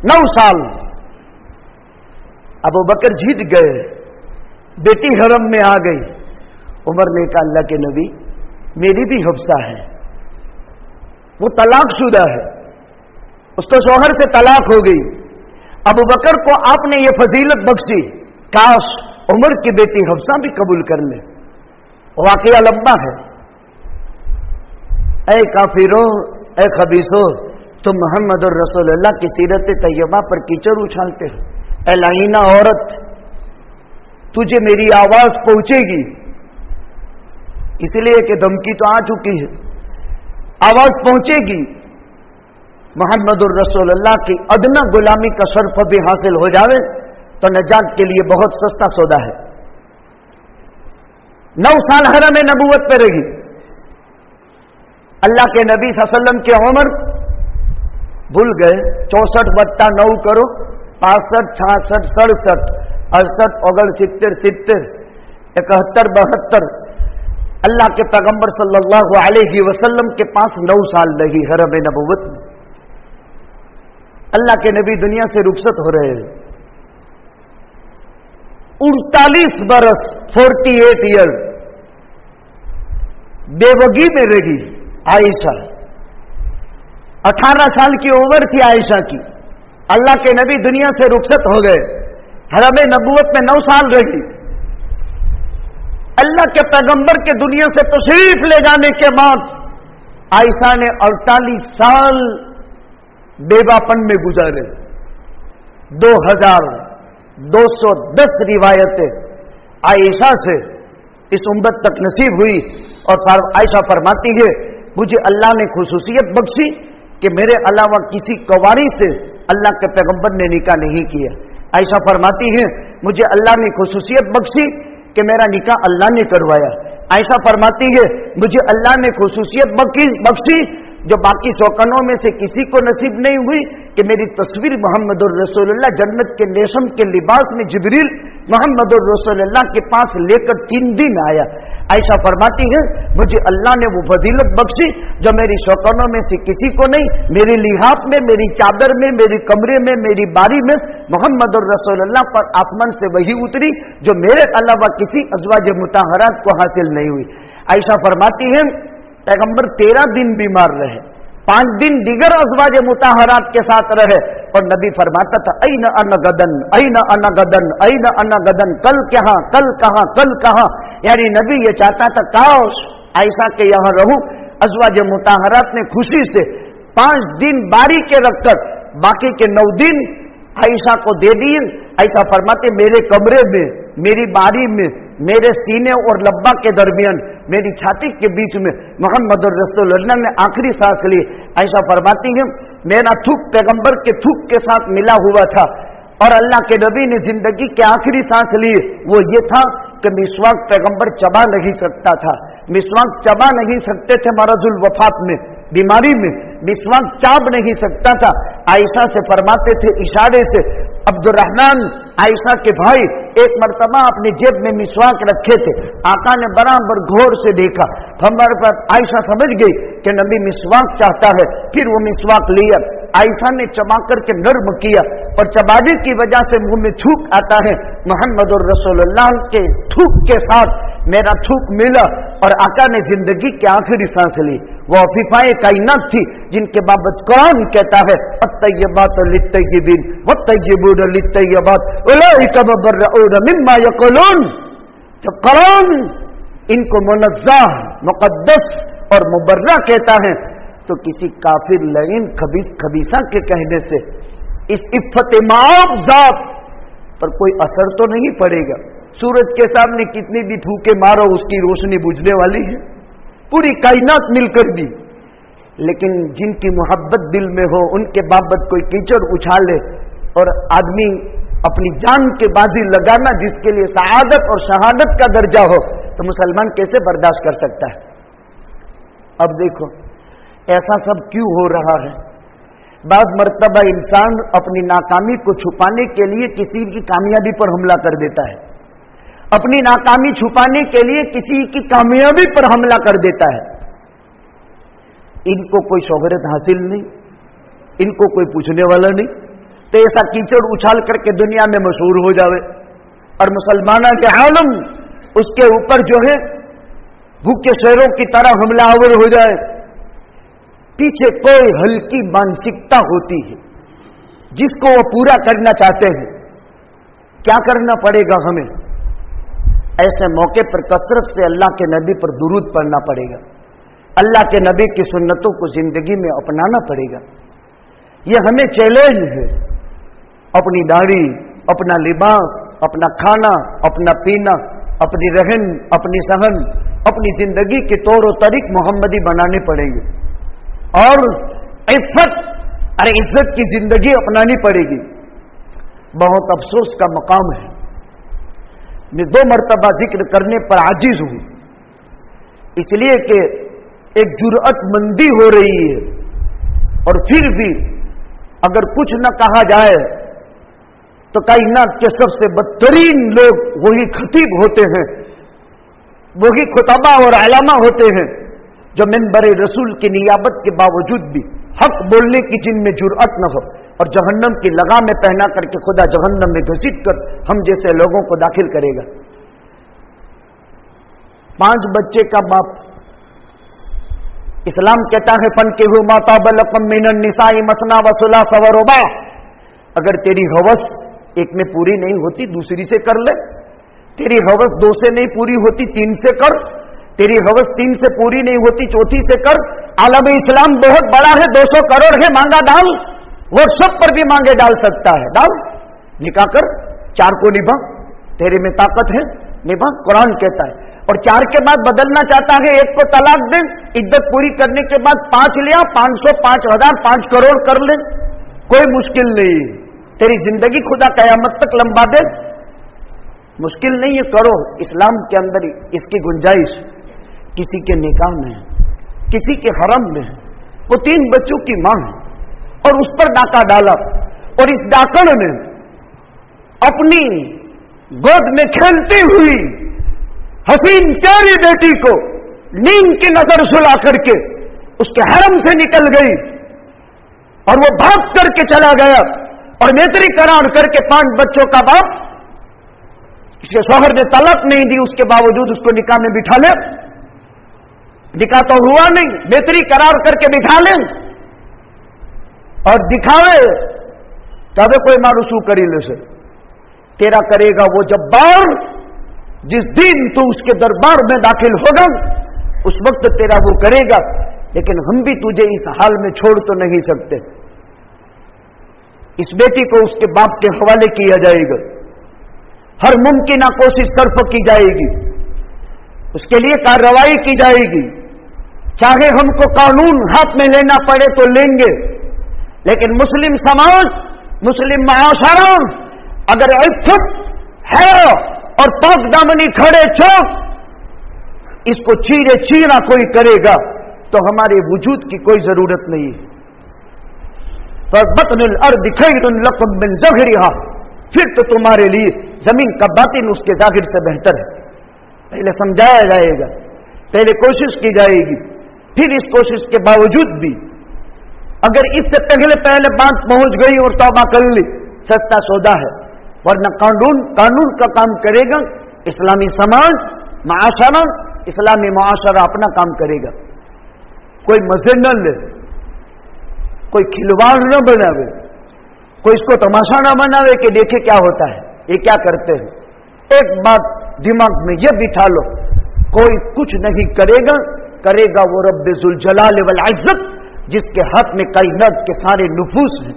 9 साल। अबू बकर जीत गए, बेटी हरम में आ गई। उमर ने कहा अल्लाह के नबी मेरी भी हफ्सा है, वो तलाकशुदा है, उसको शौहर से तलाक हो गई। अबू बकर को आपने ये फजीलत बख्शी, काश उमर की बेटी हफ्सा भी कबूल कर ले। वाकया लंबा है। ऐ काफिरों, ऐ खबीसों, तुम मोहम्मद और रसूलुल्लाह की सीरत तैयबा पर कीचड़ उछालते हो। ऐ लाइना औरत, तुझे मेरी आवाज पहुंचेगी, इसलिए कि धमकी तो आ चुकी है, आवाज पहुंचेगी। मोहम्मद और रसूलुल्लाह की अदना गुलामी का शर्फ भी हासिल हो जावे तो नजात के लिए बहुत सस्ता सौदा है। 9 साल हरम नबूवत पे रही। अल्लाह के नबी सल्लल्लाहु अलैहि वसल्लम की उम्र भूल गए, 64 + 9 करो, 65, 66, 67, 68, 69, 70, 71, 72। अल्लाह के पैगंबर सल्लल्लाहु अलैहि वसल्लम के पास 9 साल लगी हरम नबूवत में। अल्लाह के नबी दुनिया से रुखसत हो रहे हैं। 39 बरस 48 ईयर बेवगी में रही आयशा। 18 साल की उम्र थी आयशा की। अल्लाह के नबी दुनिया से रुखसत हो गए, हरम नबूवत में 9 साल रही। अल्लाह के पैगंबर के दुनिया से तशरीफ ले जाने के बाद आयशा ने 48 साल बेवापन में गुजारे। 2210 रिवायतें आयशा से इस उम्मत तक नसीब हुई। और आयशा फरमाती है मुझे अल्लाह ने खुसूसियत बख्शी कि मेरे अलावा किसी कुंवारी से अल्लाह के पैगंबर ने निकाह नहीं किया। आयशा फरमाती है मुझे अल्लाह ने खुसूसियत बख्शी कि मेरा निकाह अल्लाह ने करवाया। आयशा फरमाती है मुझे अल्लाह ने खुसूसियत बख्शी जो बाकी शौकनों में से किसी को नसीब नहीं हुई कि मेरी तस्वीर मोहम्मद रसूलुल्लाह जन्नत के रेशम के लिबास में जिब्रील मोहम्मद रसूलुल्लाह के पास लेकर 3 दिन आया। आयशा फरमाती है मुझे अल्लाह ने वो फजीलत बख्शी जो मेरी शौकनों में से किसी को नहीं, मेरे लिहाफ में, मेरी चादर में, मेरे कमरे में, मेरी बारी में मोहम्मद रसूलुल्लाह पर आसमान से वही उतरी जो मेरे अलावा किसी अज़वाज मुताहरात को हासिल नहीं हुई। आयशा फरमाती है पैगंबर 13 दिन बीमार रहे, 5 दिन दिगर अज़वाज मुताहरात के साथ रहे और नबी फरमाता था ऐन अन गदन, ऐन अन गदन, ऐन अन गदन, कल कहाँ, कल कहाँ, कल कहाँ। यानी नबी ये चाहता था काश आयशा के यहाँ रहूं। अज़वाज मुताहरात ने खुशी से 5 दिन बारी के रखकर बाकी के 9 दिन आयशा को दे दिए। ऐसा फरमाते मेरे कमरे में, मेरी बारी में, मेरे सीने और लब्बा के दरमियान, मेरी छाती के बीच में मोहम्मद रसूलुल्लाह ने आखिरी सांस ली। ऐसा फरमाती है मेरा थूक पैगंबर के थूक के साथ मिला हुआ था और अल्लाह के नबी ने जिंदगी के आखिरी सांस लिए वो ये था कि मिसवाक पैगंबर चबा नहीं सकता था, मिसवाक चबा नहीं सकते थे मरजुल वफात में, बीमारी में मिसवाक चाब नहीं सकता था। आयशा से फरमाते थे इशारे से, अब्दुर्रहमान आयशा के भाई एक मर्तबा अपनी जेब में मिसवाक रखे थे, आका ने बराबर गौर से देखा, हमारे पास आयशा समझ गई कि नबी मिसवाक चाहता है, फिर वो मिसवाक लिया, आयशा ने चबा करके नर्म किया और चबाने की वजह से मुंह में थूक आता है। मोहम्मद रसूलुल्लाह के थूक के साथ मेरा थूक मिला और आका ने जिंदगी की आखिरी सांस ली। वो अफीफाए कायनात थी जिनके बाबत कुरान कहता है अत्तय्यबात लित्तय्यबीन वत्तय्यबून लित्तय्यबात उलाइका मुबर्रऊन मिम्मा यक़ूलून। जब कुरान इनको मुनज़्ज़ह, मुक़द्दस और मुबर्रा कहता है तो किसी काफिर लईन खबीसा के कहने से इस इफ़्फ़त माब ज़ात पर कोई असर तो नहीं पड़ेगा। सूरज के सामने कितनी भी फूके मारो उसकी रोशनी बुझने वाली है, पूरी कायनात मिलकर भी। लेकिन जिनकी मोहब्बत दिल में हो उनके बाबत कोई कीचड़ उछाले और आदमी अपनी जान के बाजी लगाना जिसके लिए सआदत और शहादत का दर्जा हो तो मुसलमान कैसे बर्दाश्त कर सकता है। अब देखो ऐसा सब क्यों हो रहा है। बाद मर्तबा इंसान अपनी नाकामी को छुपाने के लिए किसी की कामयाबी पर हमला कर देता है, अपनी नाकामी छुपाने के लिए किसी की कामयाबी पर हमला कर देता है। इनको कोई शोहरत हासिल नहीं, इनको कोई पूछने वाला नहीं, तो ऐसा कीचड़ उछाल करके दुनिया में मशहूर हो जावे और मुसलमाना के आलम उसके ऊपर जो है भूखे शेरों की तरह हमलावर हो जाए। पीछे कोई हल्की मानसिकता होती है जिसको वो पूरा करना चाहते हैं। क्या करना पड़ेगा हमें? ऐसे मौके पर कसरत से अल्लाह के नबी पर दुरूद पढ़ना पड़ेगा, अल्लाह के नबी की सुन्नतों को जिंदगी में अपनाना पड़ेगा। यह हमें चैलेंज है। अपनी दाढ़ी, अपना लिबास, अपना खाना, अपना पीना, अपनी रहन, अपनी सहन, अपनी जिंदगी के तौर और तरीक मोहम्मदी बनाने पड़ेंगे और इज्जत, अरे इज्जत की जिंदगी अपनानी पड़ेगी। बहुत अफसोस का मकाम है, मैं 2 मर्तबा जिक्र करने पर आजिज हूं, इसलिए कि एक जुर्अतमंदी हो रही है और फिर भी अगर कुछ न कहा जाए तो कायनात के सबसे बदतरीन लोग वही खतीब होते हैं, वही खुतबा और अलामा होते हैं जो मिंबर रसूल की नियाबत के बावजूद भी हक बोलने की जिनमें जुर्अत न हो और जहन्नम की लगा में पहना करके खुदा जहन्नम में घसीट कर हम जैसे लोगों को दाखिल करेगा। 5 बच्चे का बाप, इस्लाम कहता है फनकिहू मा ताब लकुम मिनन निसाई मसना व सुलासा व रुबा। अगर तेरी हवस एक में पूरी नहीं होती दूसरी से कर ले, तेरी हवस 2 से नहीं पूरी होती 3 से कर, तेरी हवस 3 से पूरी नहीं होती 4थी से कर। आलम इस्लाम बहुत बड़ा है, 200 करोड़ है, मांगा डाल, व्हाट्सएप पर भी मांगे डाल सकता है, डाल, निकाह कर, 4 को निभा, तेरे में ताकत है, निभा, कुरान कहता है। और 4 के बाद बदलना चाहता है, 1 को तलाक दे, इद्दत पूरी करने के बाद 5 लिया, 500, 5000, 5 करोड़ कर ले, कोई मुश्किल नहीं। तेरी जिंदगी खुदा कयामत तक लंबा दे, मुश्किल नहीं है, करो। इस्लाम के अंदर इसकी गुंजाइश किसी के निकाह में है, किसी के हरम में है, वो 3 बच्चों की मां है और उस पर डाका डाला और इस डाकण ने अपनी गोद में खेलती हुई हसीन प्यारी बेटी को नींद की नजर सुला करके उसके हरम से निकल गई और वो भाग करके चला गया और नेत्री करार करके 5 बच्चों का बाप, इसके शौहर ने तलाक नहीं दी, उसके बावजूद उसको निकाह में बिठा ले। निकाह तो हुआ नहीं, नेत्री करार करके बिठा ले और दिखावे तबे कोई मारू शू करी ले से तेरा करेगा वो जब्बार। जिस दिन तू उसके दरबार में दाखिल होगा उस वक्त तेरा वो करेगा, लेकिन हम भी तुझे इस हाल में छोड़ तो नहीं सकते। इस बेटी को उसके बाप के हवाले किया जाएगा, हर मुमकिन कोशिश सर्फ की जाएगी, उसके लिए कार्रवाई की जाएगी, चाहे हमको कानून हाथ में लेना पड़े तो लेंगे। लेकिन मुस्लिम समाज, मुस्लिम मुआशरा अगर इज्जत है और पाक दामनी खड़े चौक इसको चीरे चीरा कोई करेगा तो हमारे वजूद की कोई जरूरत नहीं है। फबतनुल अर्द खैरुन लकुम मिन ज़हरिहा, फिर तो तुम्हारे लिए जमीन का बातिन उसके जाहिर से बेहतर है। पहले समझाया जाएगा, पहले कोशिश की जाएगी, फिर इस कोशिश के बावजूद भी अगर इससे पहले बात पहुंच गई और तौबा कर ली, सस्ता सौदा है। वरना कानून का काम करेगा इस्लामी समाज, मुआशरा, इस्लामी मुआशरा अपना काम करेगा। कोई मजे न ले, कोई खिलवाड़ न बनावे, कोई इसको तमाशा न बनावे कि देखे क्या होता है, ये क्या करते हैं। एक बात दिमाग में यह बिठा लो, कोई कुछ नहीं करेगा वो रब्बे जुल जलाल वल इज्जत, जिसके हाथ में कायनात के सारे नुफूस हैं,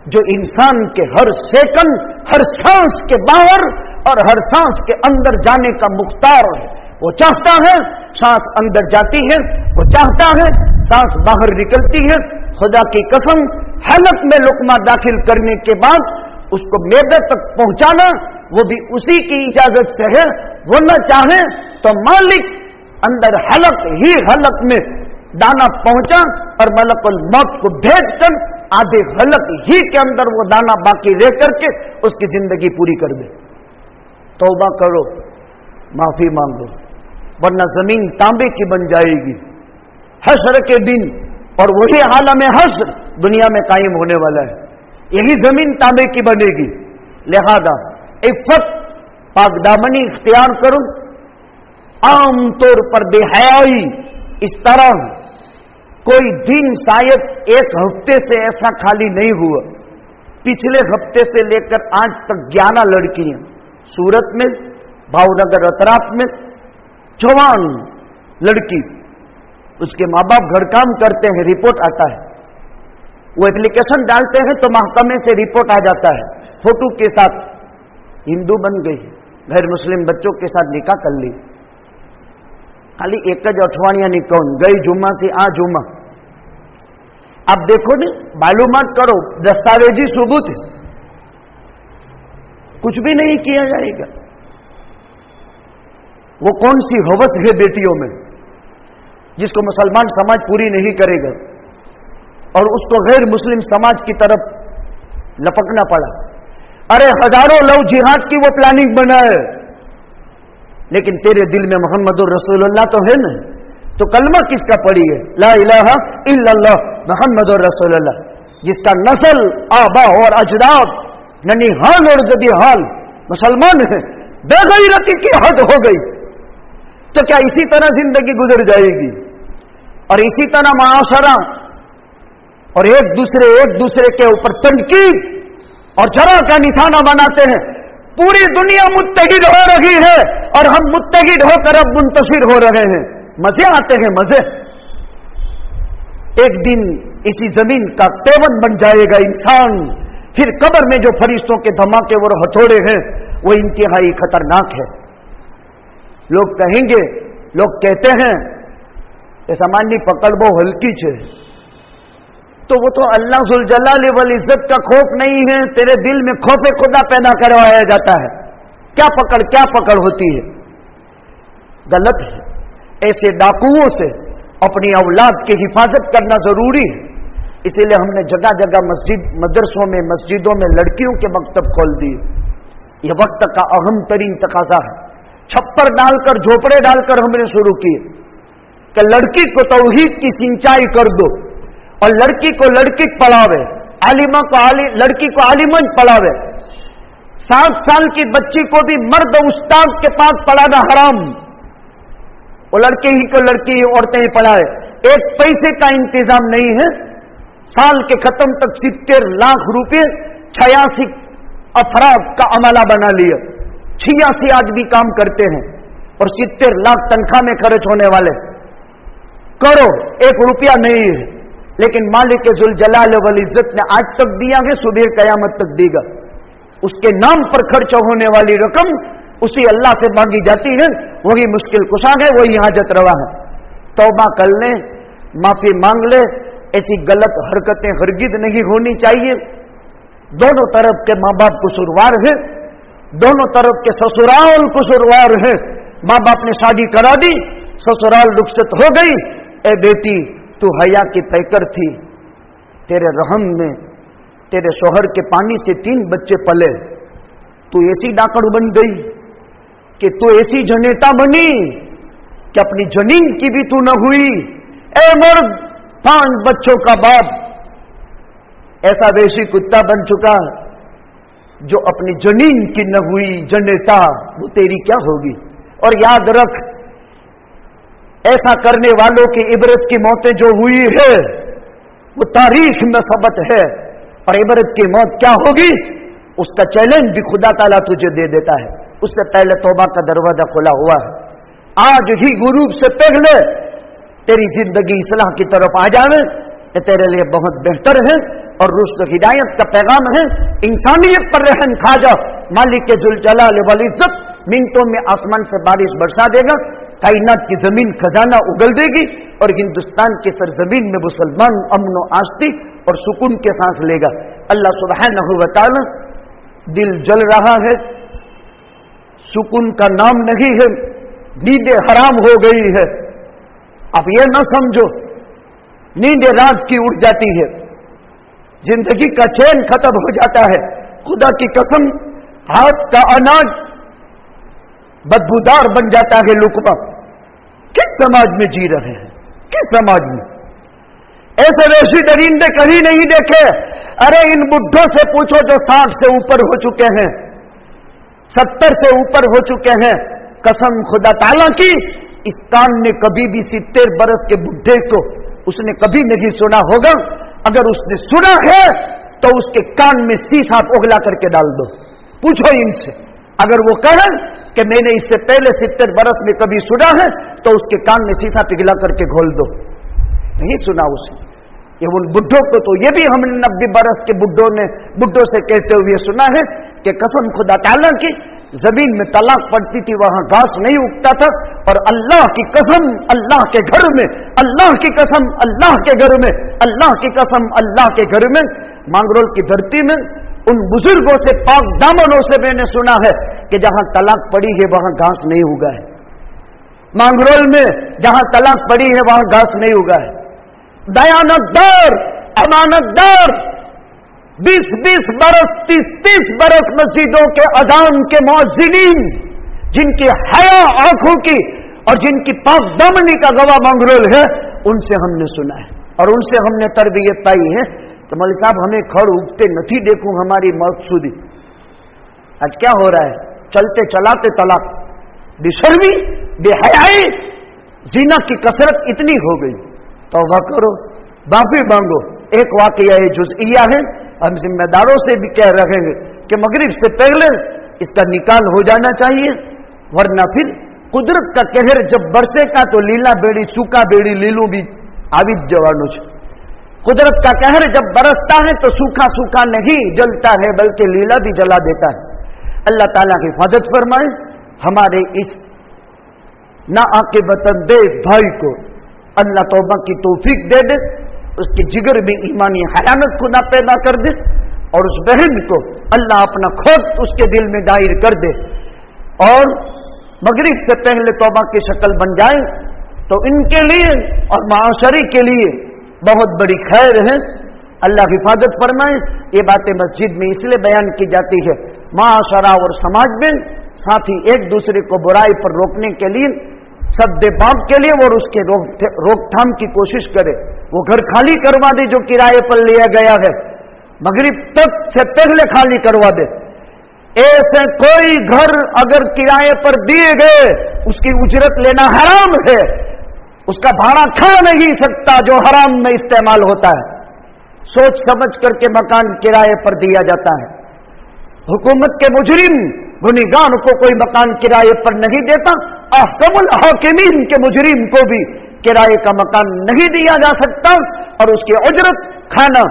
जो इंसान के हर सेकंड, हर सांस के बाहर और हर सांस के अंदर जाने का मुख्तार है। वो चाहता है सांस अंदर जाती है, वो चाहता है सांस बाहर निकलती है। खुदा की कसम, हलक में लुकमा दाखिल करने के बाद उसको मैदे तक पहुंचाना वो भी उसी की इजाजत से है। वो न चाहे तो मालिक अंदर हलक में दाना पहुंचा और मलकुल मौत को भेजकर आधे हलक ही के अंदर वो दाना बाकी रह करके उसकी जिंदगी पूरी कर दे। तौबा करो, माफी मांगो, वरना जमीन तांबे की बन जाएगी हश्र के दिन। और वही आलम हश्र दुनिया में कायम होने वाला है, यही जमीन तांबे की बनेगी। लिहाजा इफ़्फ़त, पाकदामनी इख्तियार करो। आमतौर पर बेहयाई इस तरह कोई दिन शायद 1 हफ्ते से ऐसा खाली नहीं हुआ। पिछले हफ्ते से लेकर आज तक 11 लड़कियां सूरत में, भावनगर अतराफ में, जवान लड़की, उसके माँ बाप घर काम करते हैं, रिपोर्ट आता है, वो एप्लीकेशन डालते हैं तो महकमे से रिपोर्ट आ जाता है फोटो के साथ, हिंदू बन गई, गैर मुस्लिम बच्चों के साथ निकाह कर ली। खाली एक ज अठवाडिया निकल गई जुम्मा से आ जुम्मा। आप देखो ने, मालूमात करो, दस्तावेजी सबूत है, कुछ भी नहीं किया जाएगा। वो कौन सी हवस है बेटियों में जिसको मुसलमान समाज पूरी नहीं करेगा और उसको गैर मुस्लिम समाज की तरफ लपकना पड़ा। अरे हजारों लव जिहाद की वो प्लानिंग बनाए, लेकिन तेरे दिल में मोहम्मदुर रसूलुल्लाह तो है ना, तो कलमा किसका पड़ी है? ला इलाहा इल्लल्लाह मोहम्मदुर रसूलुल्लाह, जिसका नस्ल, आबा और अजदाद, ननिहाल और जदीहाल मुसलमान है। बेगैरती की हद हो गई तो क्या इसी तरह जिंदगी गुजर जाएगी? और इसी तरह मुआशरा और एक दूसरे के ऊपर तनकीद और जरा का निशाना बनाते हैं। पूरी दुनिया मुत्तहिद हो रही है और हम मुत्तहिद होकर अब मुंतशिर हो रहे हैं। मजे आते हैं, मजे। एक दिन इसी जमीन का तेवन बन जाएगा इंसान। फिर कब्र में जो फरिश्तों के धमाके और हथौड़े हैं वो इंतहाई खतरनाक है। लोग कहेंगे, लोग कहते हैं ये सामान्य पकड़ वो हल्की है, तो वो तो अल्लाह जुल जलाल वल इज्जत का खौफ नहीं है, तेरे दिल में खौफे खुदा पैदा करवाया जाता है। क्या पकड़ होती है? गलत है। ऐसे डाकुओं से अपनी औलाद की हिफाजत करना जरूरी है। इसीलिए हमने जगह जगह मस्जिदों में लड़कियों के मकतब खोल दिए। ये वक्त का अहम तरीन तकाजा है। छप्पर डालकर, झोपड़े डालकर हमने शुरू किए कि लड़की को तौहीद की सिंचाई कर दो और लड़की को लड़की पढ़ावे, आलिमा को लड़की को आलिमन पढ़ावे। 7 साल की बच्ची को भी मर्द उस्ताद के पास पढ़ाना हराम, वो लड़के ही को लड़की औरतें ही पढ़ाए। एक पैसे का इंतजाम नहीं है। साल के खत्म तक 70 लाख रुपए 86 अफराद का अमला बना लिया। 86 आदमी काम करते हैं और 70 लाख तनख्वाह में खर्च होने वाले। करो, 1 रुपया नहीं है, लेकिन मालिक जुल जलाल वल इज्जत ने आज तक दिया है, सुबह कयामत तक देगा। उसके नाम पर खर्च होने वाली रकम उसी अल्लाह से मांगी जाती है, वही मुश्किल कुशा है, वही हाजत रवा है। तौबा कर ले, माफी मांग ले। ऐसी गलत हरकतें हरगिज नहीं होनी चाहिए। दोनों तरफ के माँ बाप कसूरवार हैं, दोनों तरफ के ससुराल कसूरवार है। माँ बाप ने शादी करा दी, ससुराल रुखसत हो गई। ए बेटी, तू हया की पैकर थी, तेरे रहम में तेरे शोहर के पानी से 3 बच्चे पले, तू ऐसी डाकड़ बन गई कि तू ऐसी जनेता बनी कि अपनी जनीन की भी तू न हुई। ए मर्द, 5 बच्चों का बाप ऐसा वैसी कुत्ता बन चुका जो अपनी जनीन की न हुई जनेता, वो तेरी क्या होगी। और याद रख, ऐसा करने वालों की इबरत की मौतें जो हुई है वो तारीख में सबत है। और इबरत की मौत क्या होगी उसका चैलेंज भी खुदा ताला तुझे दे देता है। उससे पहले तौबा का दरवाजा खुला हुआ है। आज ही गुरूब से पहले तेरी जिंदगी इस्लाह की तरफ आ जावे, ये तेरे लिए बहुत बेहतर है। और रुश्द हिदायत का पैगाम है, इंसानियत पर रहम खा जा। मालिक के जुल जलाल वल इज्जत मिनटों में आसमान से बारिश बरसा देगा, कायनात की जमीन खजाना उगल देगी और हिंदुस्तान की सरजमीन में मुसलमान अमन व आस्ती और सुकून के सांस लेगा। अल्लाह सुब्हानहू व तआला, दिल जल रहा है, सुकून का नाम नहीं है, नींदें हराम हो गई है। आप ये न समझो नींदें रात की उठ जाती है, जिंदगी का चैन खत्म हो जाता है। खुदा की कसम, हाथ का अनाज बदबूदार बन जाता है लुकमा। किस समाज में जी रहे हैं, किस समाज में? ऐसे वैसी दरिंदे कहीं नहीं देखे। अरे इन बुढ़ों से पूछो जो 60 से ऊपर हो चुके हैं, 70 से ऊपर हो चुके हैं। कसम खुदा ताला की, इस कान ने कभी भी 70 बरस के बुढ़े को उसने कभी नहीं सुना होगा। अगर उसने सुना है तो उसके कान में शीशा ओगला करके डाल दो, पूछो इनसे। अगर वो कहें कि मैंने इससे पहले 70 बरस में कभी सुना है तो उसके कान में शीशा पिघला करके घोल दो। नहीं सुना उसने। ये उन बुढ़ों को तो ये भी हमने 90 बरस के बुढ़ों से कहते हुए सुना है कि कसम खुदा ताला की, जमीन में तलाक पड़ती थी, वहां घास नहीं उगता था। और अल्लाह की कसम, अल्लाह के घर में, अल्लाह की कसम, अल्लाह के घर में, अल्लाह की कसम, अल्लाह के घर में, मांगरोल की धरती में उन बुजुर्गों से, पाक दामनों से मैंने सुना है कि जहां तलाक पड़ी है वहां घास नहीं उगा है। मांगरोल में जहां तलाक पड़ी है वहां घास नहीं उगा है। दयानतदार, अमानतदार, 20-20 बरस, 30-30 बरस मस्जिदों के अजान के मुअज्जिनीन, जिनकी हया आंखों की और जिनकी पाक दामनी का गवाह मांगरोल है, उनसे हमने सुना है और उनसे हमने तरबियत पाई है। तो मौलवी साहब, हमें खड़ उगते नहीं देखूं हमारी मौत सुधी। आज क्या हो रहा है? चलते चलाते तलाक, बेशर्मी, बेहयाई, जीना की कसरत इतनी हो गई। तौबा करो, माफी मांगो। एक वाकया ये जुज़इया है, हम जिम्मेदारों से भी कह रहे हैं कि मगरिब से पहले इसका निकाल हो जाना चाहिए, वरना फिर कुदरत का कहर जब बरसेगा तो लीला बेड़ी सूखा बेड़ी लीलू भी आविद जवानो छे। कुदरत का कहर जब बरसता है तो सूखा सूखा नहीं जलता है, बल्कि लीला भी जला देता है। अल्लाह ताला की हिफाजत फरमाए। हमारे इस नाआकिबतन देश भाई को अल्लाह तौबा की तौफीक दे दे, उसके जिगर में ईमानी हयानत खुदा पैदा कर दे, और उस बहन को अल्लाह अपना खुद उसके दिल में दायर कर दे, और मगरिब से पहले तौबा की शक्ल बन जाए तो इनके लिए और माशरे के लिए बहुत बड़ी खैर है। अल्लाह हिफाजत फरमाए। ये बातें मस्जिद में इसलिए बयान की जाती है माशरा और समाज में, साथ ही एक दूसरे को बुराई पर रोकने के लिए, सद्दे बाप के लिए और उसके रोकथाम की कोशिश करे। वो घर खाली करवा दे जो किराए पर लिया गया है, मगरिब तक से पहले खाली करवा दे। ऐसे कोई घर अगर किराए पर दिए गए उसकी उजरत लेना हराम है, उसका भाड़ा खा नहीं सकता जो हराम में इस्तेमाल होता है। सोच समझ करके मकान किराए पर दिया जाता है। हुकूमत के मुजरिम गुनहगार को कोई मकान किराए पर नहीं देता, अहकमुल हाकिमीन के मुजरिम को भी किराए का मकान नहीं दिया जा सकता, और उसकी उजरत खाना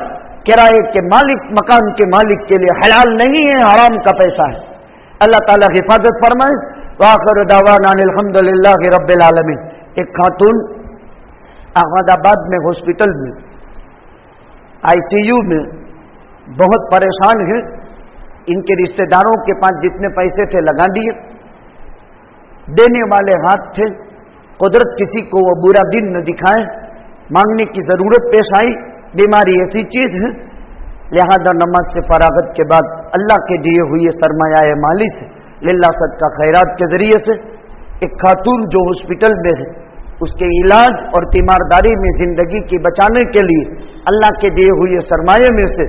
किराए के मालिक, मकान के मालिक के लिए हलाल नहीं है, हराम का पैसा है। अल्लाह ताला हिफाजत फरमाए। वाखिर दावाना अल्हम्दुलिल्लाहि रब्बिल आलमीन। एक खातून अहमदाबाद में हॉस्पिटल में आईसीयू में बहुत परेशान है। इनके रिश्तेदारों के पास जितने पैसे थे लगा दिए, देने वाले हाथ थे। कुदरत किसी को वो बुरा दिन न दिखाए, मांगने की जरूरत पेश आई। बीमारी ऐसी चीज है, लिहाजा नमाज से फरागत के बाद अल्लाह के दिए हुए सरमाया माली से, लिल्लाह सदका खैरात के जरिए से एक खातून जो हॉस्पिटल में है उसके इलाज और तीमारदारी में जिंदगी की बचाने के लिए अल्लाह के दिए हुए सरमाए में से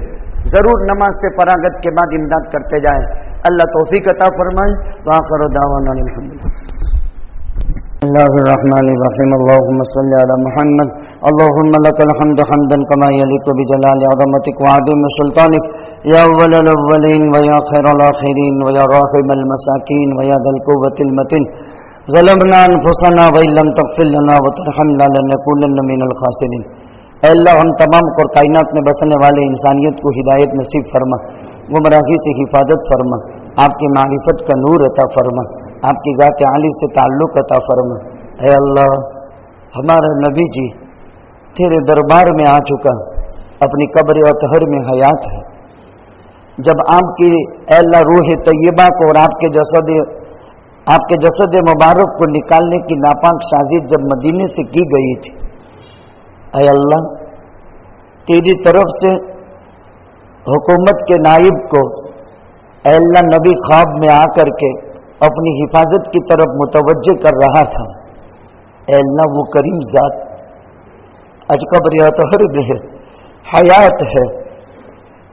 जरूर नमाज से फरागत के बाद इमदाद करते जाएं। अल्लाह तौफीक अता फरमाए। वाखिर दावाना बिस्मिल्लाहिर्रहमानिर्रहीम। अल्लाहुम्मा सल्लि अला मुहम्मद। अल्लाहुम्मा लकल हम्दु हम्दन कमा यलीकु बिजलाली अज़मतिक व अज़ीम सुल्तानिक या अव्वलल अव्वलीन व या खैरल आखिरीन व या राहिमल मसाकीन व या दल कुव्वतिल मतीन। ज़लमना अनफुसना व इल्लम तग़फिर लना व तरहमना लनकूनन्न मिनल खासिरीन। ऐ अल्लाह, हम तमाम को कायनात में बसने वाले इंसानियत को हिदायत नसीब फरमा, गुमराही से हिफाजत फरमा, आपकी मारिफत का नूर अता फरमा, आपकी ज़ात आली से ताल्लुक़ अता फरमा। ऐ अल्लाह, हमारा नबी जी तेरे दरबार में आ चुका, अपनी कब्र अतहर में हयात है। जब आपकी ऐ अल्लाह रूह तैयबा को और आपके जसद मुबारक को निकालने की नापाक साजिश जब मदीने से की गई थी, ऐ अल्लाह तेरी तरफ से हुकूमत के नाइब को ऐ अल्लाह नबी ख्वाब में आकर के अपनी हिफाजत की तरफ मुतवज्जे कर रहा था। ऐ अल्लाह वो करीम ज़ात आज कब्र अतहर में है, हयात है।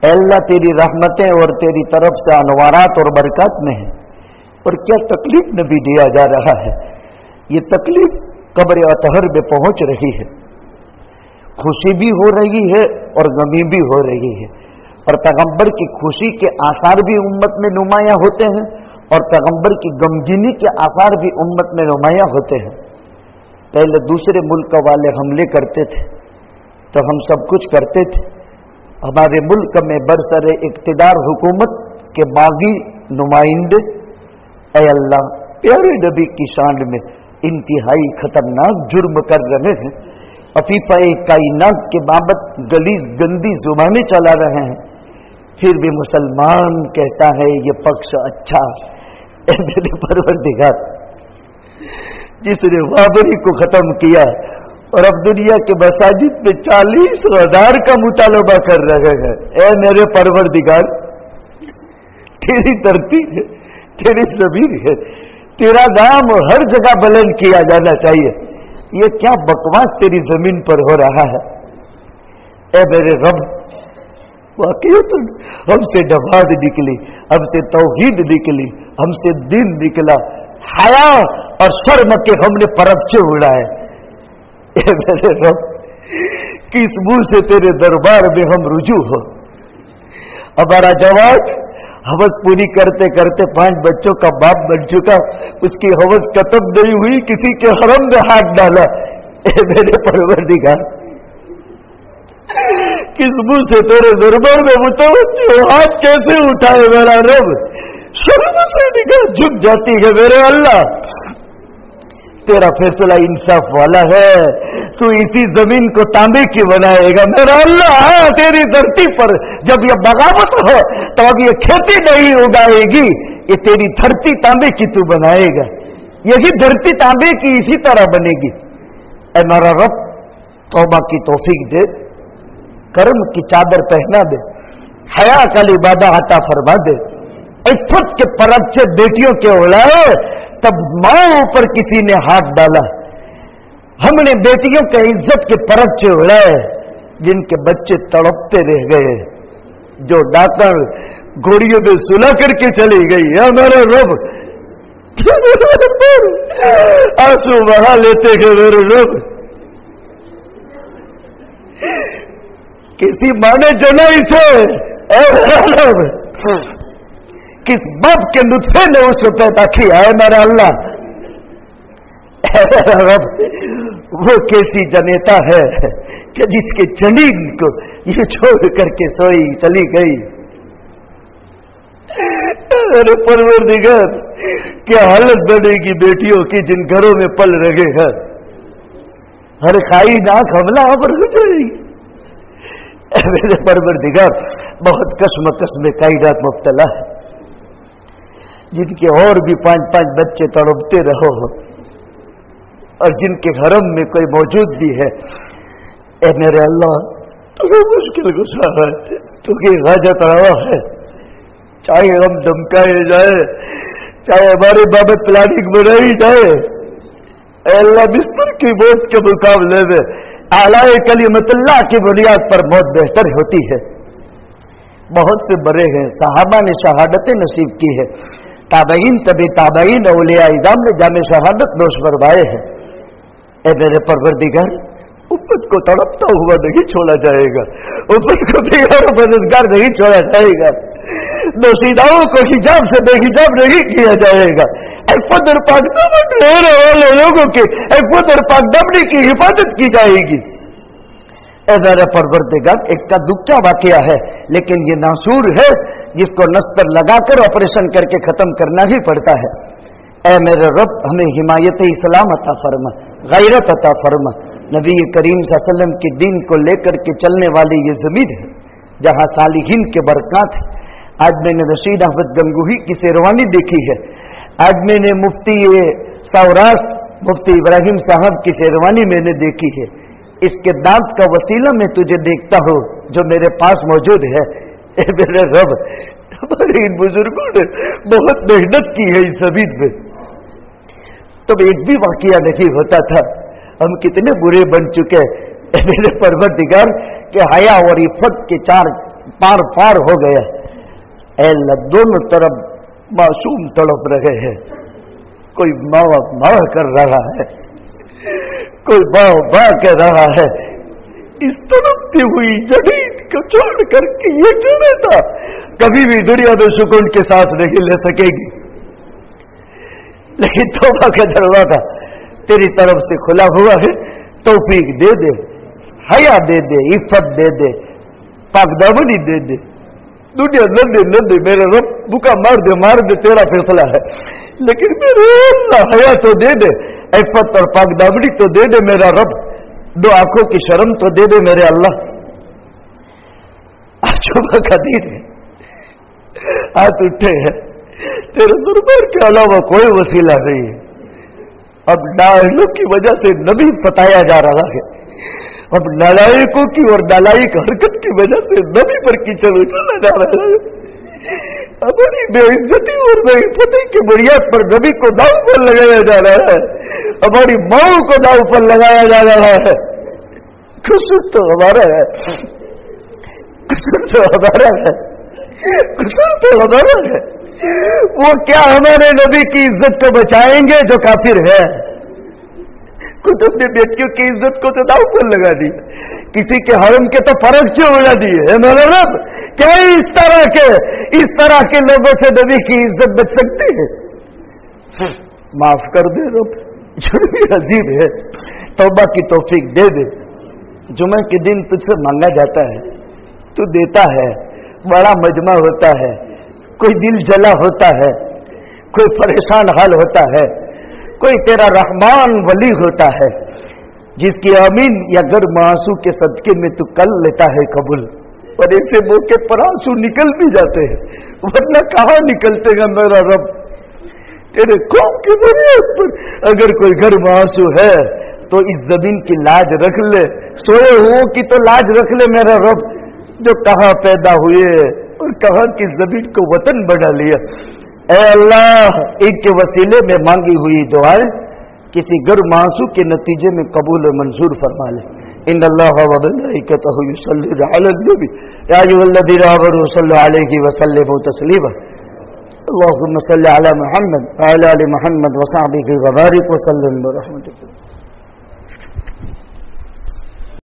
ऐ अल्लाह तेरी रहमतें और तेरी तरफ से अनवारात और बरकत में है, और क्या तकलीफ में भी दिया जा रहा है। ये तकलीफ कब्र अतहर में पहुंच रही है, खुशी भी हो रही है और गमी भी हो रही है, और पैगंबर की खुशी के आसार भी उम्मत में नुमाया होते हैं और पैगंबर की गमगीनी के आसार भी उम्मत में नुमाया होते हैं। पहले दूसरे मुल्क वाले हमले करते थे तो हम सब कुछ करते थे। हमारे मुल्क में बरसरे इक्तिदार हुकूमत के बागी नुमाइंदे ऐ अल्लाह प्यारे नबी की शान में इंतहाई खतरनाक जुर्म कर रहे हैं, अफीफा कायनात के बाबत गलीज गंदी जुबानें चला रहे हैं, फिर भी मुसलमान कहता है ये पक्ष अच्छा। ऐ मेरे परवरदिगार, जिसने बाबरी को खत्म किया और अब दुनिया के मसाजिद में 40,000 का मुतालबा कर रहे हैं, ऐ मेरे परवरदिगार तेरी धरती है, तेरी ज़मीन है, तेरा नाम हर जगह बुलंद किया जाना चाहिए। ये क्या बकवास तेरी जमीन पर हो रहा है। ऐ मेरे रब, वाकई हमसे नमाज निकली, हमसे तौहीद निकली, हमसे दीन निकला, हया और शर्म के हमने परबचे उड़ाए। ऐ मेरे रब, किस मुंह से तेरे दरबार में हम रुजू हो। हमारा जवान हवस पूरी करते करते 5 बच्चों का बाप बन चुका, उसकी हवस खत्म नहीं हुई, किसी के हरम में हाथ डाला। ऐ मेरे परवरदिगार, किस मुंह से तेरे दरबार में मुतवज्जे हाथ कैसे उठाए मेरा रब। शर्म से निगाह झुक जाती है मेरे अल्लाह। तेरा फैसला इंसाफ वाला है, तू इसी जमीन को तांबे की बनाएगा मेरा अल्लाह। तेरी धरती पर जब ये बगावत हो तो अब ये खेती नहीं उगाएगी, ये तेरी धरती तांबे की तू बनाएगा, यही धरती तांबे की इसी तरह बनेगी। ऐ मेरा रब, तौबा की तौफीक दे, कर्म की चादर पहना दे, हया का लिबादा अता फरमा दे। इफ्फत के परब से बेटियों के उड़ाए, तब माओ पर किसी ने हाथ डाला। हमने बेटियों के इज्जत के परब से उड़ाए, जिनके बच्चे तड़पते रह गए, जो डाकर घोड़ियों में सुला करके चली गई। हमारा रब आंसू बहा लेते गए मेरे रब। किसी माँ ने जना इसे, रब किस बाप के नुत्फे ने उसको पैदा किया है मेरा अल्लाह। रब वो कैसी जनेता है कि जिसके जनीन को ये छोड़ करके सोई चली गई। अरे परवरदिगार, क्या हालत बनेगी बेटियों की जिन घरों में पल रहे हैं। हर खाई नाक हमला पर हो जाएगी। मेरे परवरदिगार, बहुत कश्मकश में कायदात मुब्तला है, जिनके और भी 5-5 बच्चे तड़पते रहो और जिनके हरम में कोई मौजूद भी है। ए मेरे अल्लाह, तुम्हें मुश्किल गुस्सा है, तुम्हें हाजत रवा है, चाहे हम धमकाए जाए, चाहे हमारे बाबत प्लानिंग बनाई जाए, अल्लाह बिस्तर की मौत के मुकाबले में आलाए कलिमतुल्लाह की बुनियाद पर मौत बेहतर होती है। बहुत से बड़े हैं, सहाबा ने शहादतें नसीब की है, ताबईन तबे ताबईन औलिया इज़ाम ने जामे शहादत नोश फरमाए हैं। ए मेरे परवरदिगार, उम्मत को तड़पता हुआ नहीं छोड़ा जाएगा, उम्मत को बेगैर मददगार नहीं छोड़ा जाएगा, दोषीदाओं को हिजाब से बेहिजाब नहीं किया जाएगा। इफ़्फ़त और पाकदामन रहने वाले लोगों के इफ़्फ़त और पाकदामनी की हिफाजत की जाएगी। ए मेरे परवरदिगार, एक का दुखा वाकया है, लेकिन ये नासूर है जिसको नस पर लगाकर ऑपरेशन करके खत्म करना ही पड़ता है। ए मेरे रब, हमें हिमायत इस्लाम अता फरमा, गैरत अता फरमा। नबी करीम सल्लल्लाहु अलैहि वसल्लम के दीन को लेकर के चलने वाली ये जमीन है जहाँ सालिहीन के बरकत है। आज मैंने रशीद अहमद गंगोही की शेरवानी देखी है, आज मैंने मुफ्ती सौराष्ट्र मुफ्ती इब्राहिम साहब की शेरवानी मैंने देखी है। इसके दांत का वसीला मैं तुझे देखता हूँ जो मेरे पास मौजूद है। ए मेरे रब, हमारे इन बुजुर्गों ने बहुत मेहनत की है इस जमीन में, तब एक भी वाकया नहीं होता था। हम कितने बुरे बन चुके हैं मेरे परवरदिगार के हया और इफ़्फ़त के 4 पार पार हो गया। अल्लाह, दोनों तरफ मासूम तड़प रहे हैं, कोई मावा मावा कर रहा है, कोई बाव बा कर रहा है। इस तड़पती हुई जमीन को छोड़ करके ये जनेता कभी भी दुनिया में सुकून के सांस नहीं ले सकेगी। लेकिन तौबा का दरवाजा तेरी तरफ से खुला हुआ है, तौफीक दे दे, हया दे दे, इफ़्फ़त दे दे, पाकदामनी दे दे। दुनिया न दे मेरे रब, भूखा मार दे तेरा फैसला है, लेकिन मेरे अल्लाह हया तो दे दे, इफ़्फ़त और पाकदामनी तो दे दे मेरा रब, 2 आंखों की शर्म तो दे दे मेरे अल्लाह। आज सुबह का दिन है, हाथ उठे हैं, तेरे दरबार के अलावा कोई वसीला नहीं है। अब नालायकों की वजह से नबी बताया जा रहा है, अब नालायकों की और नालायक हरकत की वजह से नबी पर कीचड़ उछला जा रहा है। हमारी बेइज्जती और बेइज्जती की बुनियाद पर नबी को दाव पर लगाया जा रहा है, हमारी माओ को दाव पर लगाया जा रहा है। कसूर तो हमारा है, कसूर तो हमारा है, कसूर तो हमारा है। वो क्या हमारे नबी की इज्जत को बचाएंगे जो काफिर है? खुद अपनी बेटियों की इज्जत को तो दाव पर लगा दी, किसी के हरम के तो फर्क क्यों उड़ा दिए है मेरा रब? क्या इस तरह के लोगों से नबी की इज्जत बच सकती है? माफ कर दे रब, जुर्म अजीब है, तौबा की तौफीक दे दे। जुमे के दिन तुझसे मांगा जाता है, तू देता है, बड़ा मजमा होता है, कोई दिल जला होता है, कोई परेशान हाल होता है, कोई तेरा रहमान वली होता है जिसकी आमीन या गर्म आंसू के सदके में तू कर लेता है कबूल। और ऐसे मौके पर आंसू निकल भी जाते हैं, वरना कहाँ निकलते हैं मेरा रब? तेरे कौम की बुनियाद पर अगर कोई गर्म आंसू है तो इस जमीन की लाज रख ले, सोए हुओं की तो लाज रख ले मेरा रब, जो कहाँ पैदा हुए, اور کہاں کی زمین کو وطن بنا لیا. اے اللہ ان کے وسیلے میں مانگی ہوئی دعائیں کسی گرم آنسو کے نتیجے میں قبول و منظور فرما لے. ان اللہ و ملائکتہ یصلون علی النبی یا ایھا الذین آمنوا صلوا علیہ وسلموا تسلیما. اللهم صل علی محمد وعلی آل محمد وصحبہ وبارک وسلم برحمتک.